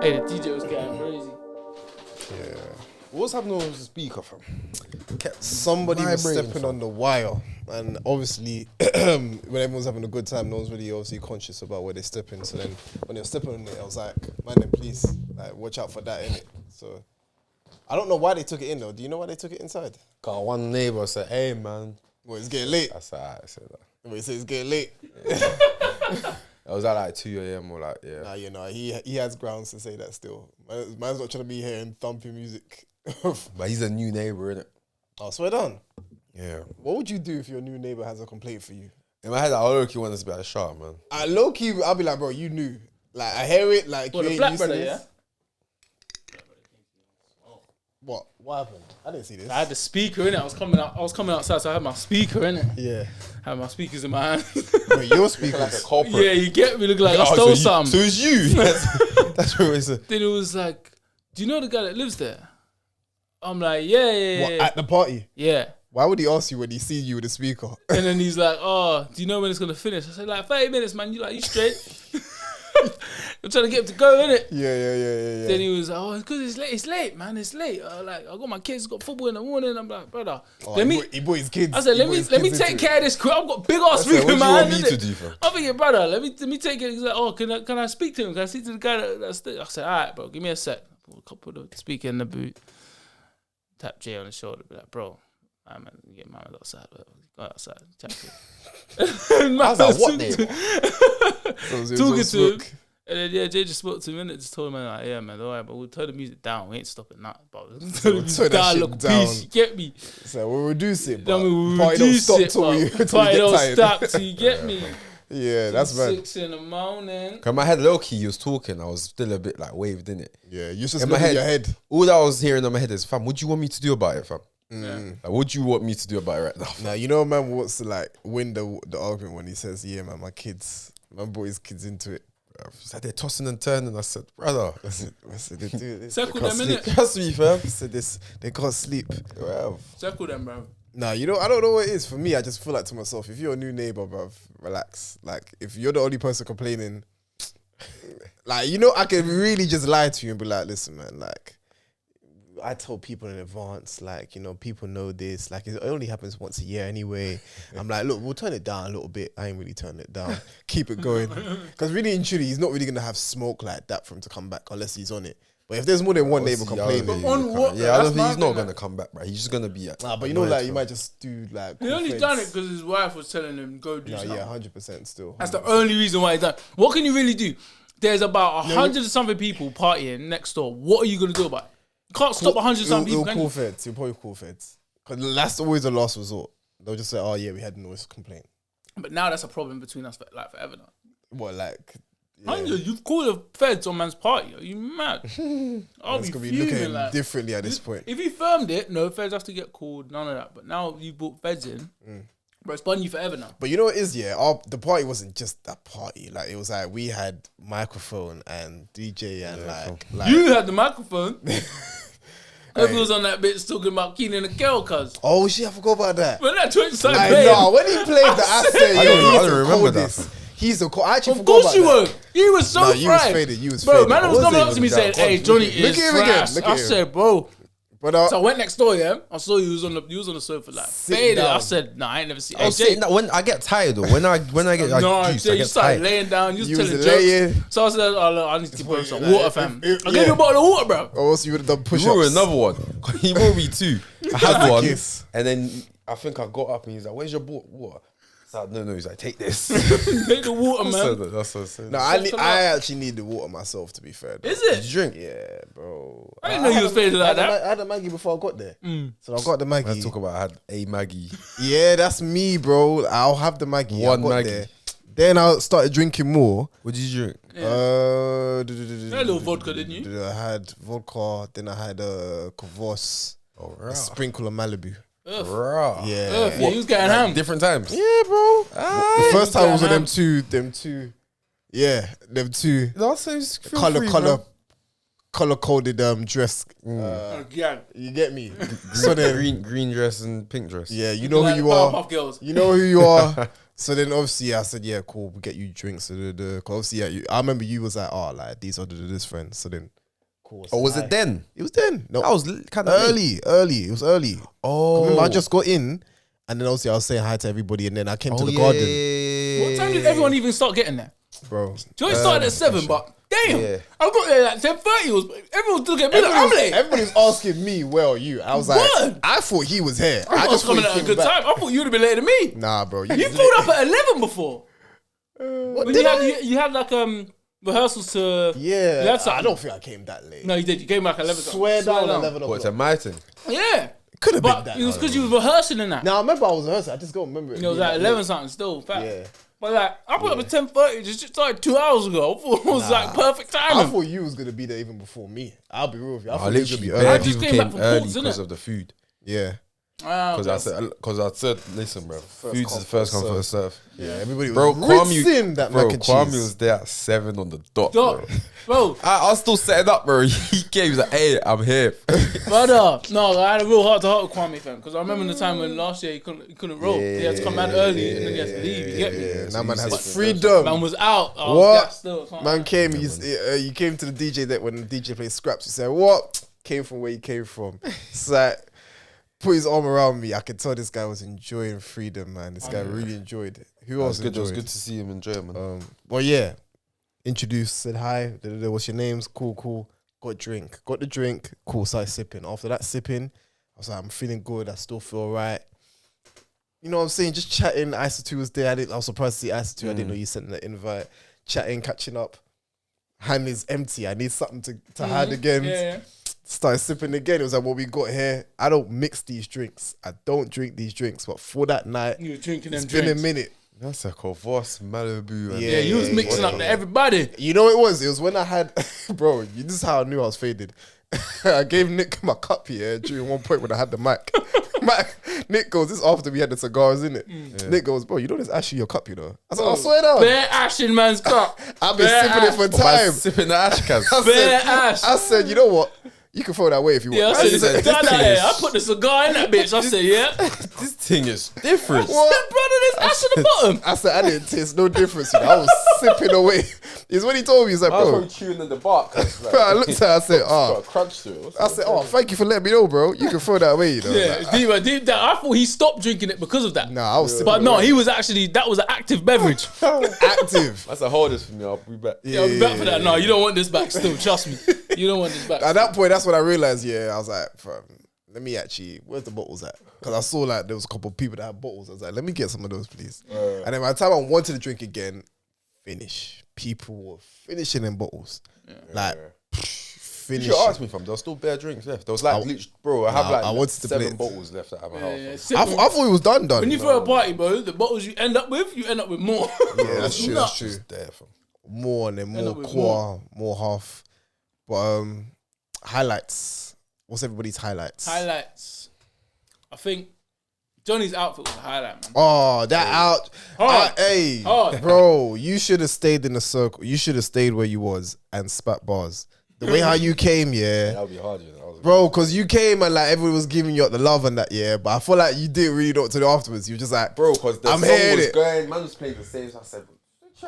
Hey, the DJ was getting crazy. Yeah. What's happening with the speaker, fam? Somebody was stepping on the wire, and obviously, when everyone's having a good time, no one's really obviously conscious about where they're stepping. So then, when they were stepping on it, I was like, "Man, then please, like, watch out for that, innit?" So, I don't know why they took it in though. Do you know why they took it inside? Got one neighbour said, "Hey, man." Well, it's getting late. I said, I said that. Well, he said it's getting late. I was at like 2 a.m. or like, yeah. Nah, you know, he has grounds to say that still. Man's not trying to be here and thumping music. But he's a new neighbour, innit? Oh, swear down. Yeah. What would you do if your new neighbour has a complaint for you? In my head, I low-key want this to be a shot, man. Low key, I'll be like, bro, you knew. Like, I hear it, like, What, you the ain't black used to brother, this. yeah? What? What happened? I didn't see this. I had the speaker in it. I was coming outside, so I had my speaker in it. Yeah. I had my speakers in my hand. Wait, your speakers. Like a culprit. Yeah, you get me. Look like I stole something. So it's you. That's what it is. Then it was like, do you know the guy that lives there? I'm like, yeah. What, at the party? Yeah. Why would he ask you when he sees you with a speaker? And then he's like, oh, do you know when it's going to finish? I said, like, 30 minutes, man. You straight? I'm trying to get him to go, innit? Yeah. Then he was like, oh, it's because it's late, man. It's late. I got my kids, got football in the morning. I'm like, brother, He brought his kids. I said, let me take care of this crib. I've got big ass speaker in my hand. What do you want me to do, fam? I'm thinking, brother, let me take it. He's like, oh, can I speak to him? Can I speak to the guy that's there? I said, all right, bro, give me a sec. Put the speaker in the boot. Tap Jay on the shoulder. Be like, bro, man, get my man outside. Go outside. Chat to him. I was like, what day? Talking to him. And then, yeah, Jay just spoke to him and just told him, like, yeah, man, all right, but we'll turn the music down. We ain't stopping that. But we'll turn the music down, look, peace, you get me? So we'll reduce it, but we'll party don't stop till we get tired. Till you get me? Yeah, that's bad. 6 in the morning. Cause in my head, low-key, he was talking. I was still a bit like waved, innit? Yeah, you just in my head, your head. All that I was hearing in my head is, fam, what do you want me to do about it, fam? Yeah. Like, what do you want me to do about it right now? Now, you know, man wants to like win the argument when he says, yeah, man, my brought his kids into it. He said they're tossing and turning. I said, brother, I said they do this. Circle them, innit? trust me, fam. I said this, they can't sleep. Circle them, bro. Nah, you know, I don't know what it is. For me, I just feel like to myself, if you're a new neighbor, bruv, relax. Like, if you're the only person complaining, like, you know, I can really just lie to you and be like, listen, man, like, I told people in advance, like, you know, people know this. Like, it only happens once a year anyway. I'm like, look, we'll turn it down a little bit. I ain't really turning it down. Keep it going. Because really and truly, he's not really going to have smoke like that for him to come back unless he's on it. But if there's more than one neighbor complaining. But on what? Yeah, I don't think he's not going to come back, bro. He's just going to be... Nah, but you know, like, you might just do, like... He only done it because his wife was telling him, go do something. Yeah, 100% still. 100%. That's the only reason why he done it. What can you really do? There's about 100 and something people partying next door. What are you going to do about it? You can't stop 100 and something people, can call you? feds. You'll probably call feds. Because that's always the last resort. They'll just say, oh, yeah, we had a noise complaint. But now that's a problem between us, like, forever now. What, like... Yeah. 100, you've called the feds on man's party. Are you mad? I'll It's be going to be fuming, looking like, differently at this point. If you firmed it, no, feds have to get called, none of that. But now you brought feds in, bro, it's bun you forever now. But you know what it is, yeah? The party wasn't just that party. Like, it was like, we had microphone and DJ and like You had the microphone. Everyone was on that bitch talking about Keenan and Kel, cuz. Oh, shit, I forgot about that. When that Twitch started I playing. know, when he played that, I said, I yo, don't he's the remember that. coldest. He's the cold. I actually Of forgot about course you that. were. You was so fried. You was faded. You was bro, faded. man was coming up to me Look saying, hey, Johnny at is him again. trash. Look at I him. said, bro. But So I went next door, yeah. I saw you was on the sofa like faded. down. I said, nah, I ain't never seen. I was saying that when I get tired, though. When I get like, No, juiced, Jay, I you get started tired. laying down. You You was was telling laying. jokes. So I said, oh, look, I need to keep on some like, water, fam. I yeah. gave you a bottle of water, bro. or else you would have done He push-ups. brought me another one. He brought me two. I had one, Kiss. and then I think I got up and he's like, "Where's your water?" I was like, no. He's like, "Take this." Take the water, man. That's what I said. No, I actually need the water myself, to be fair. Though. Is it? Did you drink? Yeah, bro. I didn't know you was faded like that. I had a Maggie before I got there. So I got the Maggie. Let's talk about I had a Maggie. Yeah, that's me, bro. I'll have the Maggie. One I got Maggie. there. Then I started drinking more. What did you drink? You had a little I vodka, didn't you? I had vodka. Then I had Kvass, Oh, a sprinkle of Malibu. raw. Yeah. Yeah, he was getting ham. Different times. Yeah, bro. The first time was with ham. them two. Yeah, them two. That's Color coded dress. Yeah. You get me? So then, green dress and pink dress. yeah, you know Like who the you are. Powerpuff Girls. You know who you are. So then obviously I said, yeah, cool, we'll get you drinks. Cause obviously, I remember you was like, oh, like these are this friends. So then, cool. Oh, was it then? It was then. No, That was kind of early. It was early. Oh, Remember, I just got in, and then obviously I was saying hi to everybody, and then I came to the garden, What time did everyone even start getting there? bro. Do you know it started at 7, but damn, Yeah. I got there like 10:30. Everyone was looking at me like, I'm late. Everybody was asking me, where are you? I was like, What? I thought he was here. I was coming at a good time. I thought you'd have been later than me. Nah, bro. You pulled up at 11 before. What When did you had like rehearsals to. Yeah, You had something. I don't think I came that late. No, you did. You came back at 11. Swear down 11 o'clock. What's a my thing? Yeah. Could have been But that. it was because you was rehearsing and that. Now I remember I was rehearsing. I just don't remember it. You know, it was being like that 11 late. something still. Fact. Yeah. But like, I put up at 10:30. Just started 2 hours ago. I thought it was like perfect I timing. thought you was gonna be there even before me. I'll be real with you. I I thought you was gonna literally, be I bare early. just people came back came from early Ports, because innit? of the food. Yeah. Because I said, listen, bro, food's come, the first come, first first serve. Yeah. Everybody was Bro, rinsing that mac and Kwame cheese. was there at 7 on the dot, Dog, bro. bro, I was still setting up, bro. He came, he was like, hey, I'm here. brother. No, I had a real heart to heart with Kwame, fam. Because I remember the time when last year he couldn't roll. He had to come out early and then he had to leave. You get me? Yeah, So now man you has said- freedom. Man was out. I was What? gassed still. Can't Man lie. came, you came to the DJ that when the DJ played scraps, you said, what? Came from where you came from. It's like, put his arm around me. I could tell this guy was enjoying freedom, man. This guy really enjoyed it. Who else It was enjoyed? good to see him enjoy it, man. Well, yeah. Introduced, said hi. What's your names? Cool. Got a drink. Got the drink. Cool. Started sipping. After that sipping, I was like, I'm feeling good. I still feel right. You know what I'm saying? Just chatting. Isa2 was there. I was surprised to see Isa2. I didn't know you sent the invite. Chatting, catching up. Hand is empty. I need something to hand again. Yeah. Started sipping again. It was like, what we got here. I don't mix these drinks. I don't drink these drinks. But for that night, You were drinking them it's been drinks. a minute. That's like a Voss, Malibu. And Yeah, you was mixing up to everybody. You know what it was? It was when I had, bro, this is how I knew I was faded. I gave Nick my cup here during one point when I had the mic. Nick goes, this after we had the cigars, in it. Nick goes, bro, you know this actually your cup, you know? I said, I swear down. Bare ash in man's cup. I've been bare sipping it for time. Sipping the ash cans. Bare ash. I said, you know what? You can throw that away if you Yeah, I want. said, said, it's this done thing out here. is- I put the cigar in that bitch. I said, yeah. This thing is different. What? Brother, there's ash at the bottom. I said, I didn't taste no difference. You know? I was sipping away. It's when he told me, he's like, I was bro. probably chewing in the bark. Like, I looked at her, I said, got a oh. crunch to it. I said, oh, thank you for letting me know, bro. You can throw that away, you know? Yeah, Like, deep down. I thought he stopped drinking it because of that. nah, I was sipping But no, away. he was actually, that was an active beverage. active. That's a holders for me. I'll be back. Yeah, I'll be back for that. No, you don't want this back still. Trust me. You don't want this back. At that point, that's when I realized, yeah, I was like, fam, let me actually, where's the bottles at? Because I saw like there was a couple of people that had bottles. I was like, let me get some of those, please. And then by the time I wanted to drink again, finish. People were finishing in bottles. Like, You finish. should ask me, fam. There was still bare drinks left. There was like, literally, bro, I have like I wanted to 7 play- bottles left at my Yeah, house. sip I them. thought it was done. When you throw a party, bro, the bottles you end up with more. Yeah, that's true. That's true. It's there, fam. More and then End more up with core, more half. But highlights. What's everybody's highlights? Highlights. I think Johnny's outfit was a highlight, man. Oh, that out. Hard. Hey, Hard. bro, you should have stayed in the circle. You should have stayed where you was and spat bars. The way how you came, yeah. That would be hard, you know. Bro, because you came and like everyone was giving you the love and that, yeah. But I feel like you didn't really know what to do afterwards. You were just like, Bro, because the I'm song hearing was it. going, man was playing the same, so I said,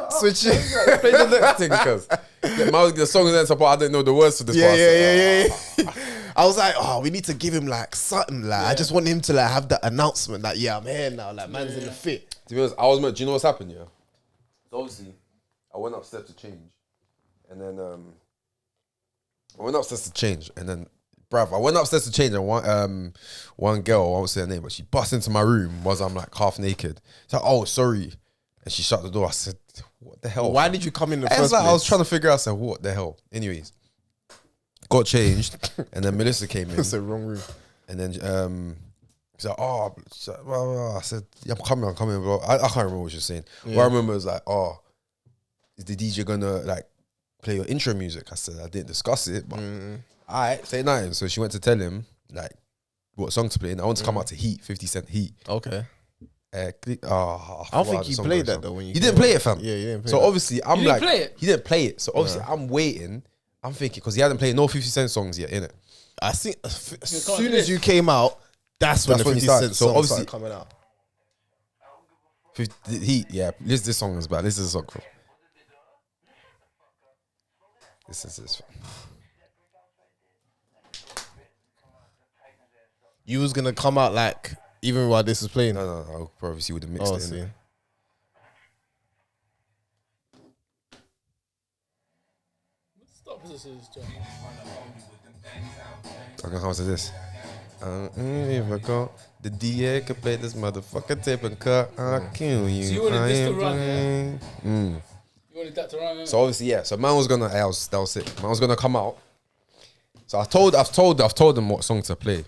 switch it. play the next thing, because the song was then, but I didn't know the words to this part. Yeah. I was like, oh, we need to give him like something. Like, I just want him to like have that announcement that, yeah, I'm here now. Like, man's in the fit. To be honest, I was, do you know what's happened, yeah? So obviously, I went upstairs to change, and then, bruv, I went upstairs to change, and one girl, I won't say her name, but she bust into my room while I'm like half naked. She's like, oh, sorry. And she shut the door. I said, what the hell? Why did you come in the It's first like place? I was trying to figure out, I said, what the hell? Anyways, got changed, and then Melissa came in, It's the wrong room. and then she's like, oh, she's like, blah, blah, blah. I said, yeah, I'm coming, bro. I can't remember what she was saying. What I remember was like, oh, is the DJ gonna like play your intro music? I said, I didn't discuss it, but all right, say nothing. So she went to tell him like what song to play, and I want to come out to Heat, 50 Cent Heat. Okay. I I don't think he played that though. When you He didn't play it, fam. Yeah, you didn't play So that. obviously, I'm didn't like, play it? he didn't play it. So obviously, I'm waiting. I'm thinking because he hadn't played no 50 Cent songs yet, innit? I think as come soon on, as you came out, that's when That's the when he 50 started. Cent So song obviously- started coming out. Heat, yeah. This song is bad. This is a song. This is this. You was gonna come out like even while this was playing. No. I'll probably see with the mix. Oh, see. Stop this is John. I'm gonna come to this. If I go, the DA could play this motherfucker tape and cut. I'll kill you. So you wanted this to run, yeah? Mm. You wanted that to run, innit? So obviously, yeah. So man was gonna, that was it. Man was gonna come out. So I've told them what song to play.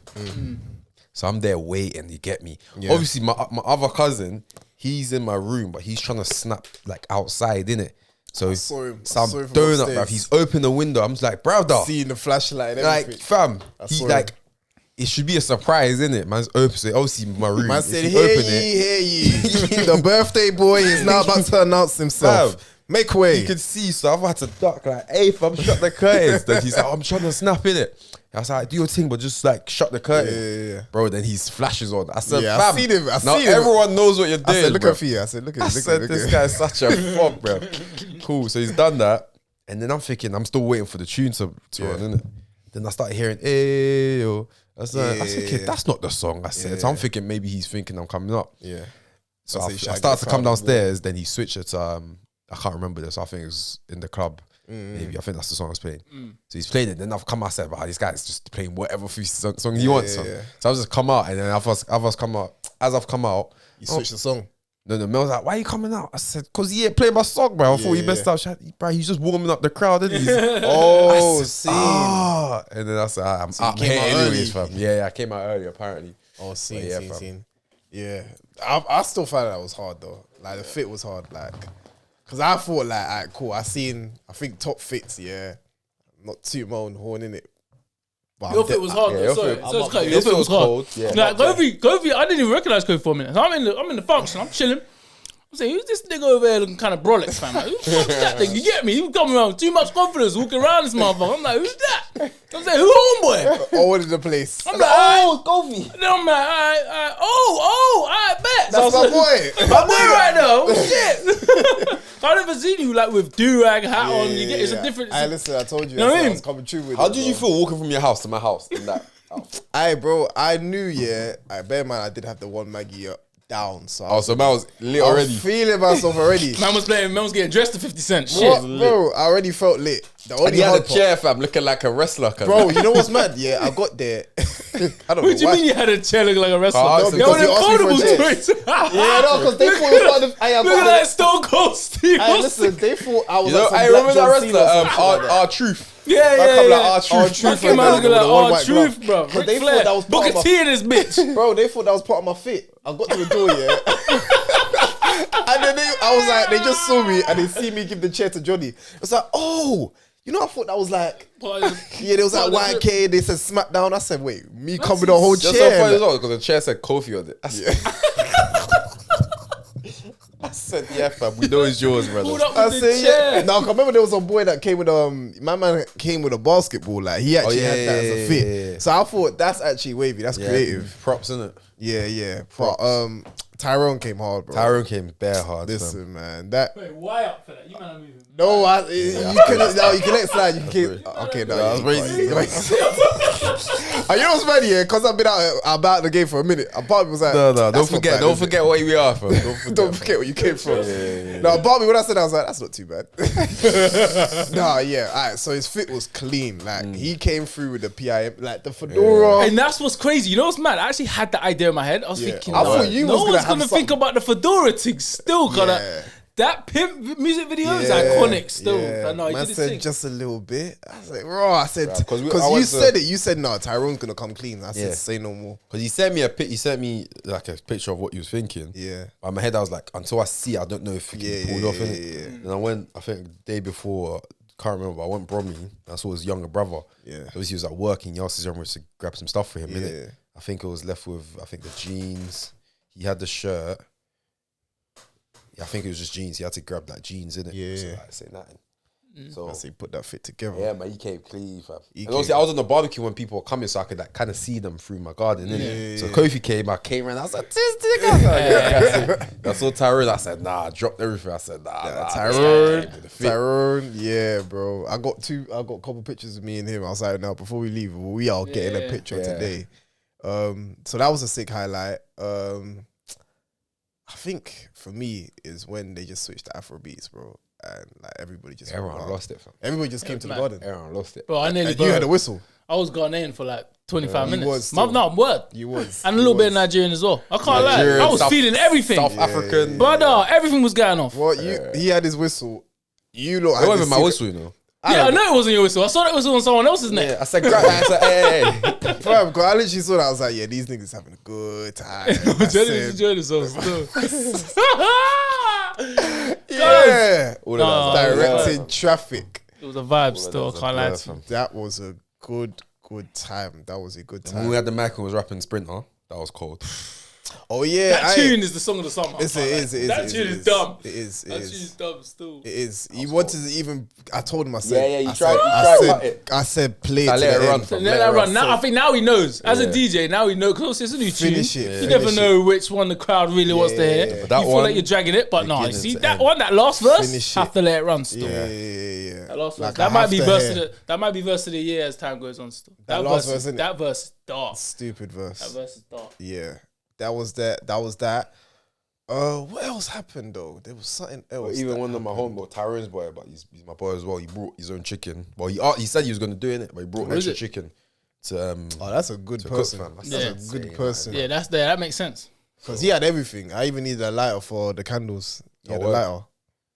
So I'm there waiting. You get me? Yeah. Obviously, my other cousin, he's in my room, but he's trying to snap like outside, innit? So saw him. I some saw him from donut, upstairs. bruv. He's opened the window. I'm just like, brother, Seeing the flashlight and like, everything. fam. I He saw like, him. it should be a surprise, innit? Man's open. So obviously, my room. Man if said, you hear open ye, it, hear ye. The birthday boy is now about to announce himself. Fam. Make way. you could see. So I've had to duck like, hey, fam, shut the curtains. Then he's like, I'm trying to snap in it. I was like, do your thing, but just like shut the curtain. Yeah. Bro, then his flashes on. I said, Yeah, I fam, seen him. I now seen him. everyone knows what you're doing. I said, look bro. at you. I said, look at I look said, at this look guy's such a fuck, bro. Cool. So he's done that. And then I'm thinking, I'm still waiting for the tune to run, innit? Then I started hearing, ayo. I was thinking, that's not the song. I said, so I'm thinking maybe he's thinking I'm coming up. Yeah. So I I say, started to come downstairs. Then he switched it to, I can't remember this. I think it was in the club. Maybe I think that's the song I was playing. So he's playing it. Then I've come out. I said, "Wow, this guy's just playing whatever song he wants." yeah. So I've just come out, and then I've come out. As I've come out, You switched the song. no, Mel was like, "Why are you coming out?" I said, "Cause he ain't playing my song, bro." I thought he messed up. She had, bro, he's just warming up the crowd, isn't he? Oh, I said, see. and then I said, I'm So you up came here out anyways, early. fam. Yeah, I came out early apparently. Oh, scene, yeah, scene, fam. scene. Yeah. I still find that was hard though. Like the fit was hard, like, cause I thought like, alright, cool. I think top fits, yeah. Not too my own horn in it. But Your I'm fit was hard. Yeah, though, your sorry. fit- So it's I'm cut. up Your there. fit was hard. Cold, yeah. Like Kofi, I didn't even recognize Kofi for a minute. So I'm in the function. I'm chilling. I'm saying, who's this nigga over there looking kind of brolic, fam? Like, who the fuck's that thing? You get me? He was coming around with too much confidence, walking around this motherfucker. I'm like, who's that? I'm saying, who homeboy? all over the place. I'm like, oh, Kofi. And then I'm like, alright, I bet. So I That's was my like, boy. my boy right now. Oh, shit. I never seen you like with do-rag hat on. You get it's a different. Hey, listen, I told you. know what I I mean? was coming true with How it, did you bro. feel walking from your house to my house in that outfit? Aye, bro, I knew, yeah. I bear in mind, I did have the one Maggie down. So I Oh, was, so man was lit I was already. feeling myself already. Man was getting dressed to 50 Cent. Shit. What, bro, I already felt lit. The And only he had hard a part- chair, fam, looking like a wrestler. cuz. Bro, you know what's mad? Yeah, I got there. I don't What know do you why. mean you had a chair looking like a wrestler? Oh, Yo, because them you asked me for a foldable chair. joints. Yeah, no, because they thought it was part of. I Look at got that Stone Cold Steve Hey, Austin. listen, they thought I was. You know, like some I Black remember that John Cena wrestler, or some shit like that. R-Truth. Yeah, That yeah, come yeah. like R-Truth. That R-Truth came and out looking with like the one white glove. R-Truth, bro. Because they Ric thought Flair. that was part Booker of T in this bitch. Bro, they thought that was part of my fit. I got to the door, yeah. And then I was like, they just saw me and they see me give the chair to Johnny. It's like, oh, you know, I thought that was like, yeah, there was like Part of the YK, they said SmackDown. I said, wait, me coming with a whole Just so chair. funny as well, because the chair said Kofi on it. I said, yeah, fam, we know it's yours, brother. Pulled up I with the said, chair. yeah. No, 'cause I remember there was a boy that came with my man came with a basketball. Like he actually yeah, had that as a yeah, fit. yeah, yeah. So I thought that's actually wavy. That's creative. Props, innit? Yeah, yeah. But Tyrone came hard, bro. Tyrone came bare hard. Listen, man. That Wait, why up for that? You man are moving. no, you can let it slide. You can keep. Okay, no, That was you crazy. And you know what's funny, yeah? Because I've been about the game for a minute. A part of me was like, No, that's don't not forget, bad, don't is it? forget where we are, fam. Don't forget. Don't forget where you came from. No, about me when I said that, I was like, that's not too bad. Nah, yeah. All right, so his fit was clean. Like he came through with the PIM, like the fedora. And that's what's crazy. You know what's mad? I actually had that idea in my head. I was Yeah. thinking, I no, thought you no was gonna one's have gonna think something. about the fedora thing still. Cause Yeah. that pimp music video is iconic still. Yeah. But no, he Man did his said thing. just a little bit. I was like, bro, I said, Right, 'cause because I you went to- said it. You said, no, Tyrone's going to come clean. I said, Yeah. say no more. Because he sent me he sent me like a picture of what he was thinking. Yeah. But in my head, I was like, until I see, I don't know if he can Yeah, be pulled yeah, off, yeah, innit? yeah. And I went, I think the day before, can't remember, I went Bromley. I saw his younger brother. Yeah. Obviously, he was at work and he asked his younger brother to grab some stuff for him, Yeah. innit? I think it was left with, I think the jeans. He had the shirt. Yeah, I think it was just jeans. He had to grab that jeans, innit? Yeah. So, like, say nothing. So I say put that fit together. yeah, man, he came clean, fam. He And obviously, came- I was on the barbecue when people were coming, so I could like kind of see them through my garden. Innit? So Kofi came, I came around, I was like, this nigga. I saw Tyrone, I said, nah, I dropped everything. I said, nah, Tyrone, yeah, bro. I got a couple pictures of me and him outside now. Before we leave, we are getting a picture today. So that was a sick highlight. I think for me is when they just switched to Afro beats, bro, and like everybody just Everyone lost it, fam. Everybody just came to the garden. Everyone lost it. Bro, I nearly And you had a whistle. I was Ghanaian for like 25 minutes. was still. No, word. You was. And a little bit of Nigerian as well. I can't Nigerian, lie. I was South- feeling everything. South African. Brother, everything was going off. Well, he had his whistle. You lot It had wasn't this my cigarette- whistle, you know. Yeah, I know it wasn't your whistle. I saw that whistle on someone else's neck. Yeah, I said, I said, hey. Fam, because I literally saw that. I was like, yeah, these niggas having a good time. I Jenny's said, enjoying themselves still. yeah. All of that. Directed traffic. It was a vibe still, I can't lie to you. That was a good time. That was a good When time. we had the mic and was rapping Sprinter, that was cold. Oh yeah, That tune is the song of the summer. It is. That tune is dumb. It is. That tune is dumb still. It is. He wanted to even. I told him. I said. Yeah, you I tried- said- you I tried said- cut it. I said play I it to let the it run, end. fam. Let that run. Now I think now he knows. As a Yeah. DJ, now he knows because it's a new tune. Finish it, You finish never it. know which one the crowd really wants to hear. yeah. You That feel one, like you're dragging it, but no, you beginning see to that end. one, that last verse, Finish have it. to let it run still. Yeah. That last verse, Like, I that might have be to verse hear- of the that might be verse of the year as time goes on still. That last verse, innit? that verse is dark. Stupid verse. That verse is dark. Yeah. That was that. What else happened though? There was something else. But even that one of my happened. homeboy, Tyrone's boy, but he's my boy as well. He brought his own chicken. Well, he said he was going to do it, but he brought What is extra it? chicken to Oh, that's a good to cook, person. fam. That's That's a insane, good person. Yeah, that's there. That makes sense. Because he had everything. I even needed a lighter for the candles. He had a word. lighter.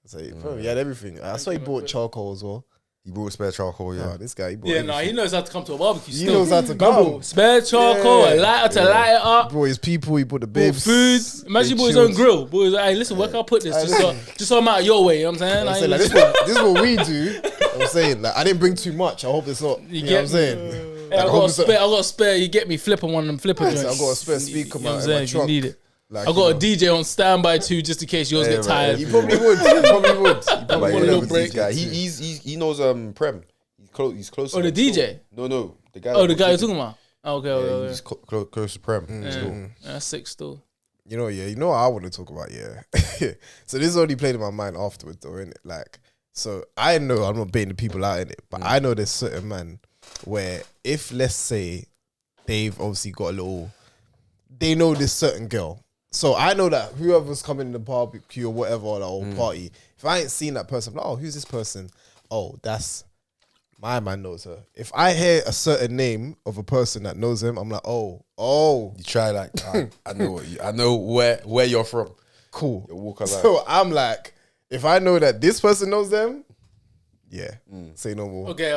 So he had everything. I saw he bought charcoal as well. He brought spare charcoal, yeah. Oh, this guy, he bought Yeah, everything. no, he knows how to come to a barbecue. He Still. knows how to Bro, come. spare charcoal, Yeah. a lighter to light it He up. brought his people, he brought the Bought babes. food. Imagine he They bought his own chilled. grill. Boy, was like, hey, listen, where can I put this? Just so I'm out of your way. You know what I'm saying? I I said, ain't like, this is what we do. I'm saying, like, I didn't bring too much. I hope it's not. You know what I'm get saying? Hey, I got a spare. You get me flipping one of them flipper Yes, joints. I got a spare speaker, You know what man, I'm in saying? my If you truck. need it. Like, I got a you know. DJ on standby too, just in case yours get tired. You probably would. You probably would. You But probably yeah, a little would. break. Guy. He knows Prem. He's close. Oh, to the them DJ? still. No, the guy. Oh, the that guy you're brought talking about? Oh, okay, chicken. okay, Yeah, okay. he's close to Prem. still. Yeah, that's sick still. You know what I want to talk about, yeah. So this only played in my mind afterwards though, innit? Like, so I know I'm not baiting the people out in it, but I know there's certain man where if let's say they've obviously got a little, they know this certain girl. So I know that whoever's coming in the barbecue or whatever or the whole party, if I ain't seen that person, I'm like, oh, who's this person? Oh, that's my man knows her. If I hear a certain name of a person that knows him, I'm like, oh, You try like I know where you're from. cool. You walk alive. So I'm like, if I know that this person knows them, yeah, say no more. Okay.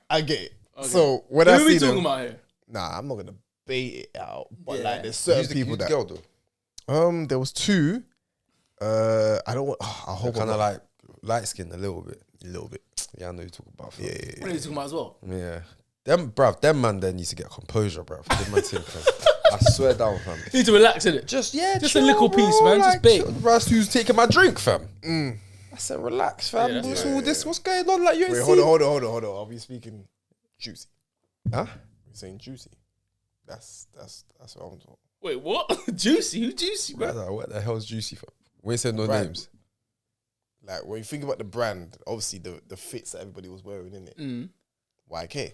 I get it. So when Who I are we see talking them, about here? nah, I'm not gonna bait it out. But Yeah. like, there's certain Who's the people who's the that girl though? there was two. I don't want. I hope Kind I'm of not- like light skinned a little bit. a little bit. Yeah, I know you talk about. Fam. Yeah. What are you talking about as well? Yeah. Them man there needs to get composure, bruv. Them man think, fam. I swear down, fam. You need to relax in it. Just Just a little piece, man. Just bait. That's who's taking my drink, fam. I said, relax, fam. Yeah, that's What's right. all this? What's going on? Like you ain't Wait, seen- hold on. Are we speaking juicy? Huh? We're saying juicy. That's what I'm talking. Wait, what? Juicy? Who juicy, bro? Brother, what the hell's juicy, fam? We ain't said no Right. names. Like when you think about the brand, obviously the fits that everybody was wearing in it. YK.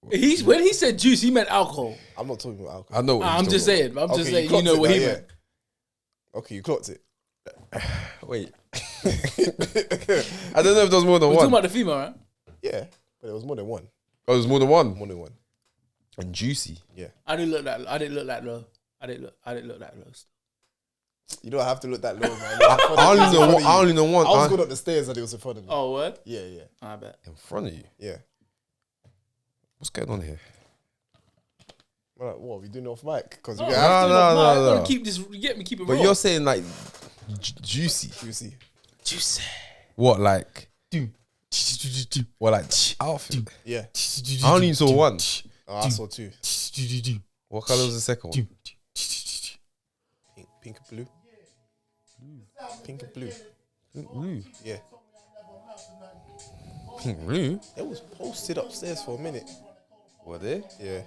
When he said juice, he meant alcohol. I'm not talking about alcohol. I know. What I'm he's just talking saying. I'm just Okay, saying. You clocked know it what now, he yeah. meant. Okay, you clocked it. about. Wait. I don't know if there's more than We're one. talking about the female, right? Yeah, but it was more than one. Oh, there's more than one. More than one. And juicy. Yeah. I didn't look that low. I didn't look that low. You don't have to look that low, man. I only know one. I was going up the stairs and it was in front of me. Oh, what? Yeah. I bet. In front of you. Yeah. What's going on here? We're like, what? We doing it off mic? Because No, we no, have no, I no. want to keep this. You get me? Keep it But raw. you're saying like juicy. juicy. juicy. What like? What like outfit? Yeah. I only saw one. Oh, I saw two. What color was the second one? Pink and blue. Pink and blue. Yeah. Really? It was posted upstairs for a minute. Were they? Yeah.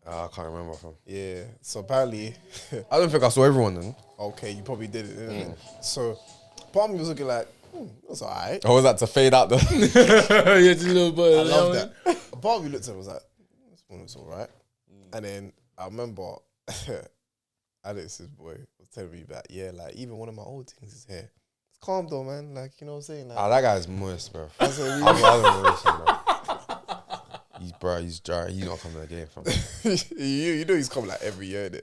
I can't remember from. Yeah. So apparently, I don't think I saw everyone then. okay, you probably did it, didn't it? So part of me was looking like, that's alright. Or was that to fade out the? Yeah, just a little bit. I love that. Part of me looked at it and was like, this one was alright. And then I remember Alex's boy was telling me that, yeah, like even one of my old things is here. It's calm though, man. Like, you know what I'm saying? Like, That guy's moist, bro. that's what I don't know, bro. He's dry. He's not coming to the game, fam. you know he's coming like every year, innit?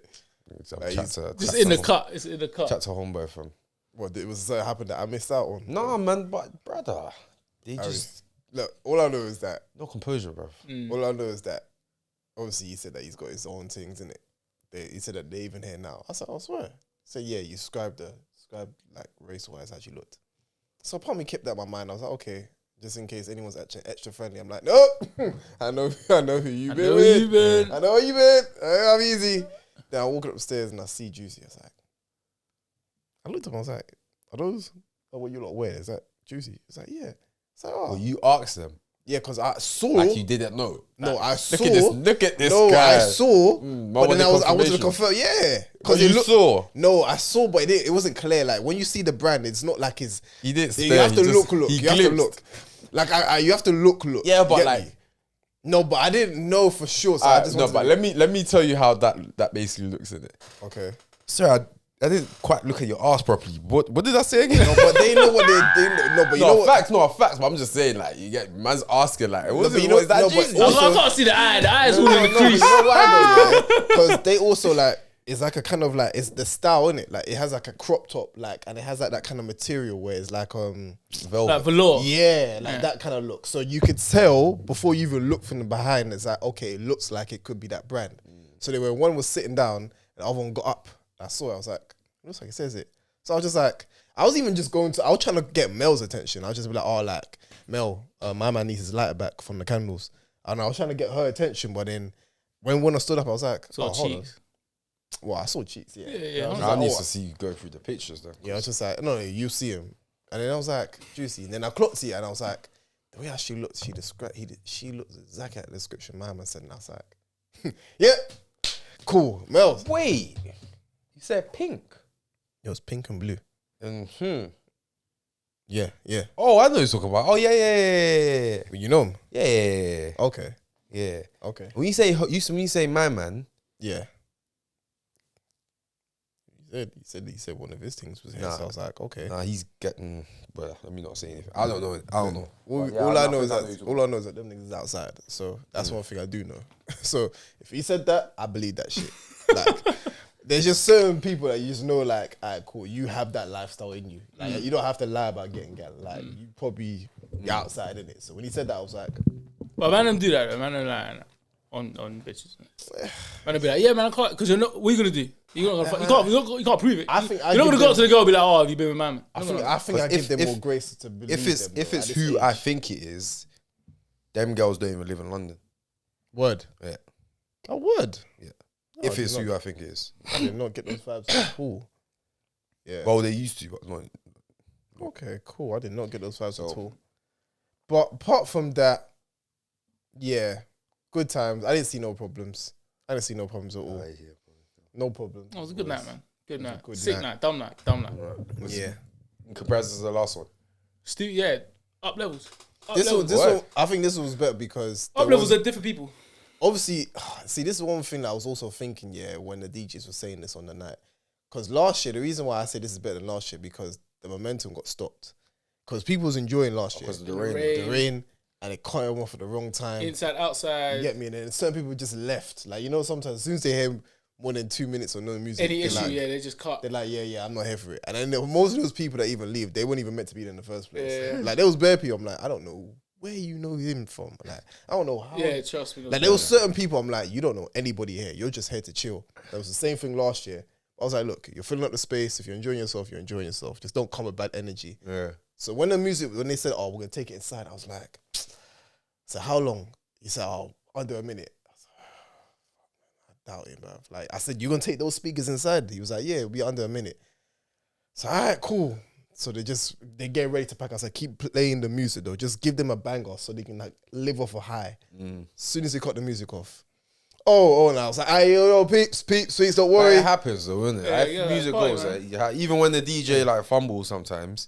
Like, Just in the cut. It's in the cut. Chat to homeboy, fam. What, it was something happened that I missed out on? No, man, but brother, they just Look, all I know is that no composure, bro. all I know is that obviously he said that he's got his own things in it. He said that they're even here now. I said, I swear. He said, yeah, you described like race wise how she looked. So part of me kept that in my mind. I was like, okay, just in case anyone's actually extra friendly. I'm like, no, I know who you been with. I know where you been. I'm easy. Then I walk upstairs and I see Juicy. I looked at him. I was like, are those what you lot wear? Is that Juicy? It's like, yeah. It's like, oh, Well, you asked them yeah, because I saw. like you didn't know. No, I saw. Look at this No, guy. I saw. But then I wanted to confirmation. confirm. Yeah, Because it you saw. No, I saw, but it wasn't clear. Like when you see the brand, it's not like it's. He didn't stare. You have to he look. He You have to glimpsed. look. Like you have to look. Yeah, but You get like- me? No, but I didn't know for sure. So I just No, wanted but to- let me tell you how that basically looks in it. Okay. Sir, I didn't quite look at your ass properly. What did I say again? No, but they know what they know. No, but you know what? Facts. But I'm just saying, like, you get man's asking, like, what but is you know- is that no, but Jesus? also- I can't see the eye. The eye is all No, in the no, but you crease. know why though? Because they also like it's like a kind of like it's the style, innit? Like it has like a crop top, like, and it has like that kind of material where it's like Velvet. Like velour. yeah, like that kind of look. So you could tell before you even look from the behind. It's like okay, it looks like it could be that brand. So then when one was sitting down and the other one got up, I saw it. I was like, it looks like it says it. So I was just like, I was even just going to. I was trying to get Mel's attention. I was just be like, oh, like Mel, my man needs his lighter back from the candles, and I was trying to get her attention. But then when I stood up, I was like, Saw hold on. cheeks. Well, I saw cheeks, yeah. Yeah. I was I like, need oh, to see you go through the pictures, though. yeah, I was just like, no, you see him. And then I was like, Juicy. And then I clocked it and I was like, the way how she looked, she looked exactly at the description my man said. And I was like, yeah, cool. Mel. Wait, you said pink. It was pink and blue. Yeah. Oh, I know you're talking about. Oh, yeah. You know him? Yeah. Okay. Yeah. When you say my man, Yeah. He said one of his things was here. Nah. So I was like, okay. nah, he's getting. Well, let me not say anything. I don't know. All, Yeah, all I I know is think I know that you're all I know is that them niggas is outside. So that's one thing I do know. So if he said that, I believe that shit. Like there's just certain people that you just know, like, alright, cool, you have that lifestyle in you. Like you don't have to lie about getting gal. Like you probably you're outside in it. So when he said that, I was like, But man, don't do that. Though. Man, don't lie on bitches. Man, don't be like, yeah, man, I can't. Because you're not. What are you gonna do? You're not gonna. You can't prove it. I think you're not gonna go up to the girl and be like, oh, have you been with my man? I think I give them more grace to believe them. If though, it's at who this I age. think it is, them girls don't even live in London. Word. Yeah. I would. Yeah. No, If I it's did who not. I think it is. I did not get those vibes at all. Yeah. Well, they used to, but not. Okay, cool. I did not get those vibes at all. But apart from that, yeah, good times. I didn't see no problems. I didn't see no problems at all. No problem. Oh, it was a good night, man. Good night. good Sick night. night. Dumb night. Dumb night. Yeah. In comparison to the last one. Yeah. Up levels. This one, I think this one was better because Up there levels was- are different people. obviously, see, this is one thing that I was also thinking, yeah, when the DJs were saying this on the night. Because last year, the reason why I say this is better than last year, because the momentum got stopped. Because people was enjoying last year. Because of the The rain. rain. The rain, and it cut them off at the wrong time. Inside, outside. You get me? And then certain people just left. Like, you know, sometimes as soon as they hear more than 2 minutes or no music, Any they're issue, like, yeah, they just cut. they're like, yeah, I'm not here for it. And then most of those people that even leave, they weren't even meant to be there in the first place. Yeah. Like, there was bare people, I'm like, I don't know where you know him from. Like, I don't know how. Yeah, trust me. Like, there was certain people, I'm like, you don't know anybody here. You're just here to chill. That was the same thing last year. I was like, look, you're filling up the space. If you're enjoying yourself, you're enjoying yourself. Just don't come with bad energy. Yeah. So when the music, when they said, oh, we're going to take it inside, I was like, so how long? He said, oh, under a minute. I was like, I doubt it, bruv. Like, I said, you going to take those speakers inside? He was like, yeah, it'll be under a minute. So, all right, cool. So they get ready to pack. I said, keep playing the music though. Just give them a banger so they can like live off a high. As soon as they cut the music off. Oh, now I was like, hey, yo, peeps, sweets, don't worry. It happens though, isn't it? Yeah, If yeah, music fine, goes, even when the DJ like fumbles sometimes,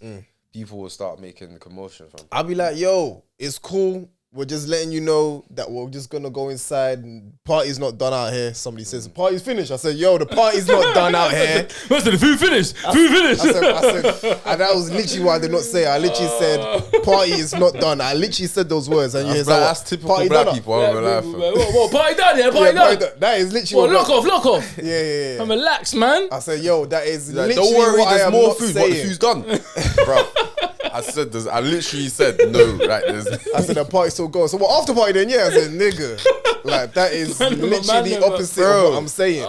people will start making commotion from. I'll be like, yo, it's cool. We're just letting you know that we're just gonna go inside and party's not done out here. Somebody says the party's finished. I said, yo, the party's not done out here. What's the food finished? Food finished. I said, and that was literally what I did not say. I literally said, party is not done. I literally said those words, and you're like, That's typical black people all over life. What, party done? Yeah, party done. That is literally What, lock off. Yeah. I'm relaxed, man. I said, yo, that is Like, literally don't worry, what I there's am more not food. saying. What the food's done, bro? I said this. I literally said no. Right? I said the party's still going. So what after party then? Yeah, I said nigga. Like that is literally the opposite of what I'm saying.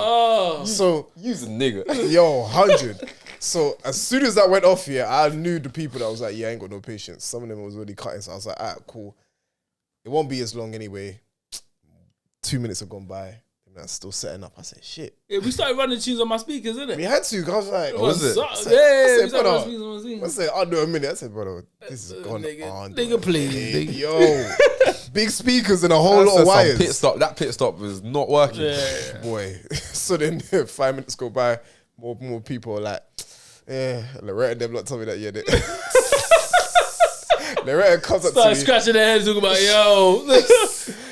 So use a nigga. yo, 100. So as soon as that went off here, I knew the people that was like, yeah, I ain't got no patience. Some of them was already cutting. So I was like, alright, cool. It won't be as long anyway. 2 minutes have gone by. And I'm still setting up. I said, shit. Yeah, we started running tunes on my speakers, innit? We had to. 'Cause I was like, was it? I Yeah, said, we started brother, running tunes on my speakers. I said, under a minute. I said, brother, this is gone Nigga, on. nigga, please, nigga. Yo, big speakers and a whole lot of wires. That pit stop was not working. Yeah. Boy. So then 5 minutes go by, more people are like, yeah, Loretta them lot told me that, yeah. Loretta comes up to Started me. scratching their heads, talking about, yo,